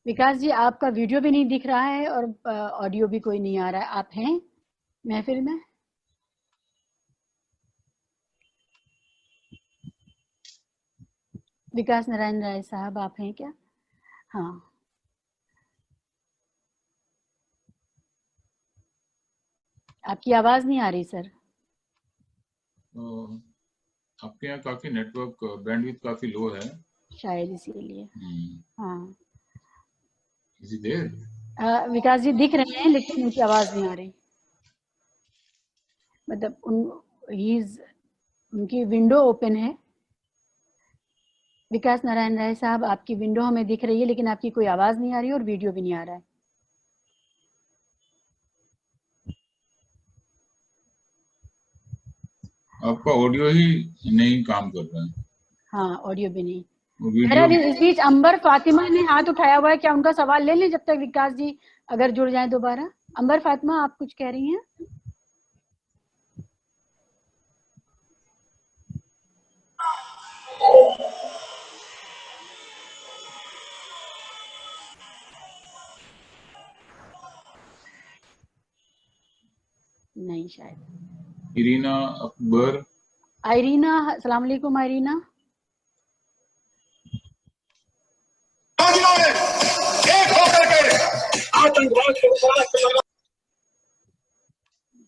विकास जी, आपका वीडियो भी नहीं दिख रहा है और ऑडियो भी कोई नहीं आ रहा है। आप हैं महफिल में? विकास नारायण राय साहब, आप हैं क्या? हाँ, आपकी आवाज नहीं आ रही सर। आपके यहाँ काफी नेटवर्क बैंडविड्थ काफी लो है शायद इसीलिए। हाँ, इसी देर विकास जी दिख रहे हैं लेकिन उनकी आवाज नहीं आ रही। मतलब उनकी विंडो ओपन है। विकास नारायण राय साहब, आपकी विंडो हमें दिख रही है लेकिन आपकी कोई आवाज नहीं आ रही और वीडियो भी नहीं आ रहा है। आपका ऑडियो ही नहीं काम कर रहा है। हाँ, ऑडियो भी नहीं। इस बीच अंबर फातिमा ने हाथ उठाया हुआ है, क्या उनका सवाल ले लें जब तक विकास जी अगर जुड़ जाएं दोबारा? अंबर फातिमा, आप कुछ कह रही हैं? नहीं शायद। इरीना अकबर। आयरीना, अस्सलाम वालेकुम आयरीना।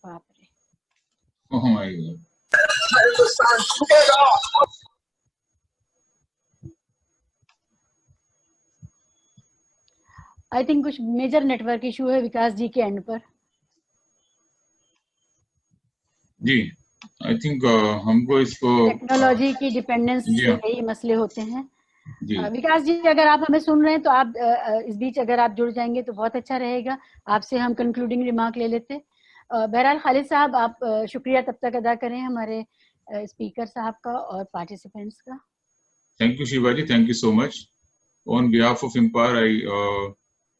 बाप रे। Oh my God. I think कुछ मेजर नेटवर्क इशू है विकास जी के एंड पर। जी, आई थिंक हमको इसको टेक्नोलॉजी की डिपेंडेंस जी से हाँ। यही मसले होते हैं। जी विकास जी, अगर आप हमें सुन रहे हैं तो आप इस बीच अगर आप जुड़ जाएंगे तो बहुत अच्छा रहेगा। आपसे हम कंक्लूडिंग रिमार्क ले लेते। बहरहाल खालिद साहब, आप शुक्रिया तब तक अदा करें हमारे स्पीकर साहब का और पार्टिसिपेंट्स का। Thank you, Shivaji. Thank you so much. On behalf of Empire, I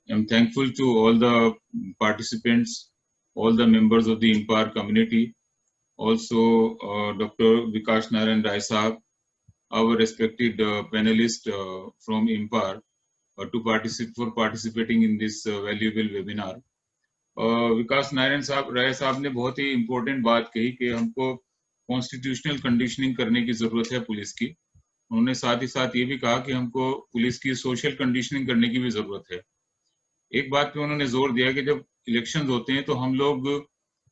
am thankful to all the participants, all the members of the Empire community, also Dr. Vikash Narayan Rai Sahab, our respected panelists from Empire, to participating in this valuable webinar. विकास नारायण राय साहब ने बहुत ही important बात कही कि हमको constitutional conditioning करने की जरूरत है पुलिस की। उन्होंने साथ ही साथ ये भी कहा कि हमको पुलिस की सोशल कंडीशनिंग करने की भी जरूरत है। एक बात पे उन्होंने जोर दिया कि जब इलेक्शंस होते हैं तो हम लोग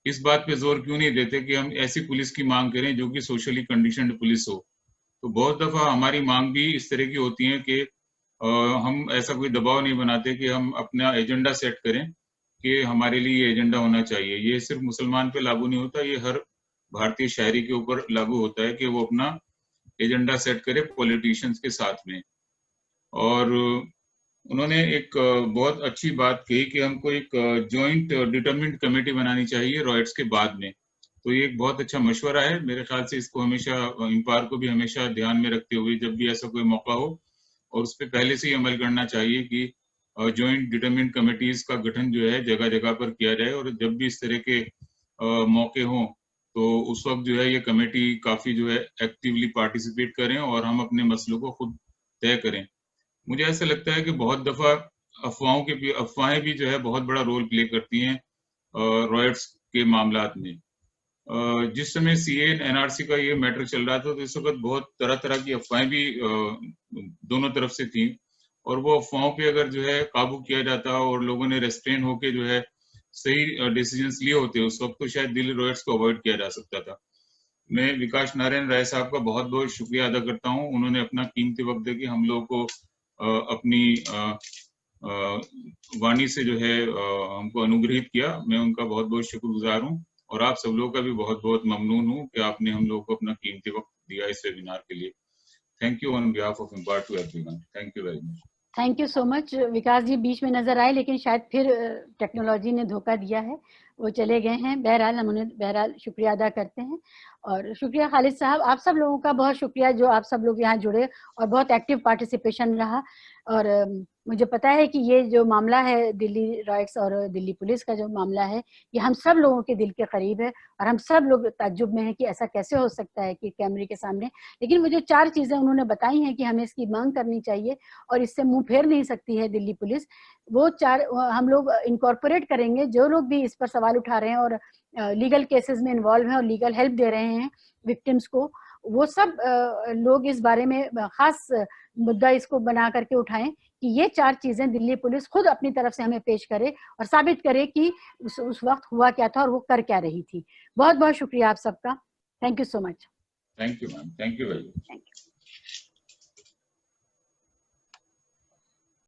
इस बात पे जोर क्यों नहीं देते कि हम ऐसी पुलिस की मांग करें जो कि सोशली कंडीशनड पुलिस हो। तो बहुत दफा हमारी मांग भी इस तरह की होती है कि हम ऐसा कोई दबाव नहीं बनाते कि हम अपना एजेंडा सेट करें कि हमारे लिए ये एजेंडा होना चाहिए। ये सिर्फ मुसलमान पे लागू नहीं होता, ये हर भारतीय शहरी के ऊपर लागू होता है कि वो अपना एजेंडा सेट करे पॉलिटिशियंस के साथ में। और उन्होंने एक बहुत अच्छी बात कही कि हमको एक जॉइंट डिटरमिन्ड कमेटी बनानी चाहिए रॉयट्स के बाद में। तो ये एक बहुत अच्छा मशवरा है। मेरे ख्याल से इसको हमेशा एम्पायर को भी हमेशा ध्यान में रखते हुए जब भी ऐसा कोई मौका हो और उस पर पहले से ही अमल करना चाहिए कि जॉइंट डिटरमिन्ड कमेटीज का गठन जो है जगह जगह पर किया जाए और जब भी इस तरह के मौके हों तो उस वक्त जो है ये कमेटी काफी जो है एक्टिवली पार्टिसिपेट करें और हम अपने मसलों को खुद तय करें। मुझे ऐसा लगता है कि बहुत दफा अफवाहें भी जो है बहुत बड़ा रोल प्ले करती हैं रॉयट्स के मामलात में। जिस समय सीए एनआरसी का ये मैटर चल रहा था तो इस वक्त बहुत तरह तरह की अफवाहें भी दोनों तरफ से थी और वो अफवाहों पे अगर जो है काबू किया जाता और लोगों ने रेस्ट्रेन होके जो है सही डिसीजंस लिए होते उस वक्त तो शायद दिल्ली रॉयट्स को अवॉइड किया जा सकता था। मैं विकास नारायण राय साहब का बहुत बहुत शुक्रिया अदा करता हूँ। उन्होंने अपना कीमती वक्त देके हम लोगों को अपनी वाणी से जो है हमको अनुग्रहित किया। मैं उनका बहुत बहुत शुक्रगुजार हूँ और आप सब लोगों का भी बहुत बहुत ममनून हूँ कि आपने हम लोगों को अपना कीमती वक्त दिया इस वेबिनार के लिए। Thank you on behalf of Empire to everyone. Thank you very much. Thank you so much. Vikas ji बीच में नजर आए लेकिन शायद फिर टेक्नोलॉजी ने धोखा दिया है, वो चले गए हैं। बहरहाल हम उन्हें बहरहाल शुक्रिया अदा करते हैं और शुक्रिया खालिद साहब, आप सब लोगों का बहुत शुक्रिया जो आप सब लोग यहाँ जुड़े और बहुत एक्टिव पार्टिसिपेशन रहा। और मुझे पता है कि ये जो मामला है दिल्ली रॉयट्स और दिल्ली पुलिस का जो मामला है ये हम सब लोगों के दिल के करीब है और हम सब लोग ताज्जुब में हैं कि ऐसा कैसे हो सकता है कि कैमरे के सामने। लेकिन वो जो 4 चीजें उन्होंने बताई हैं कि हमें इसकी मांग करनी चाहिए और इससे मुंह फेर नहीं सकती है दिल्ली पुलिस, वो 4 हम लोग इनकॉर्पोरेट करेंगे। जो लोग भी इस पर सवाल उठा रहे हैं और लीगल केसेस में इन्वॉल्व हैं और लीगल हेल्प दे रहे हैं विक्टिम्स को, वो सब लोग इस बारे में खास मुद्दा इसको बना करके उठाएं कि ये 4 चीजें दिल्ली पुलिस खुद अपनी तरफ से हमें पेश करे और साबित करे कि उस वक्त हुआ क्या था और वो कर क्या रही थी। बहुत बहुत शुक्रिया आप सबका। Thank you so much. Thank you ma'am. Thank you very much. Thank you.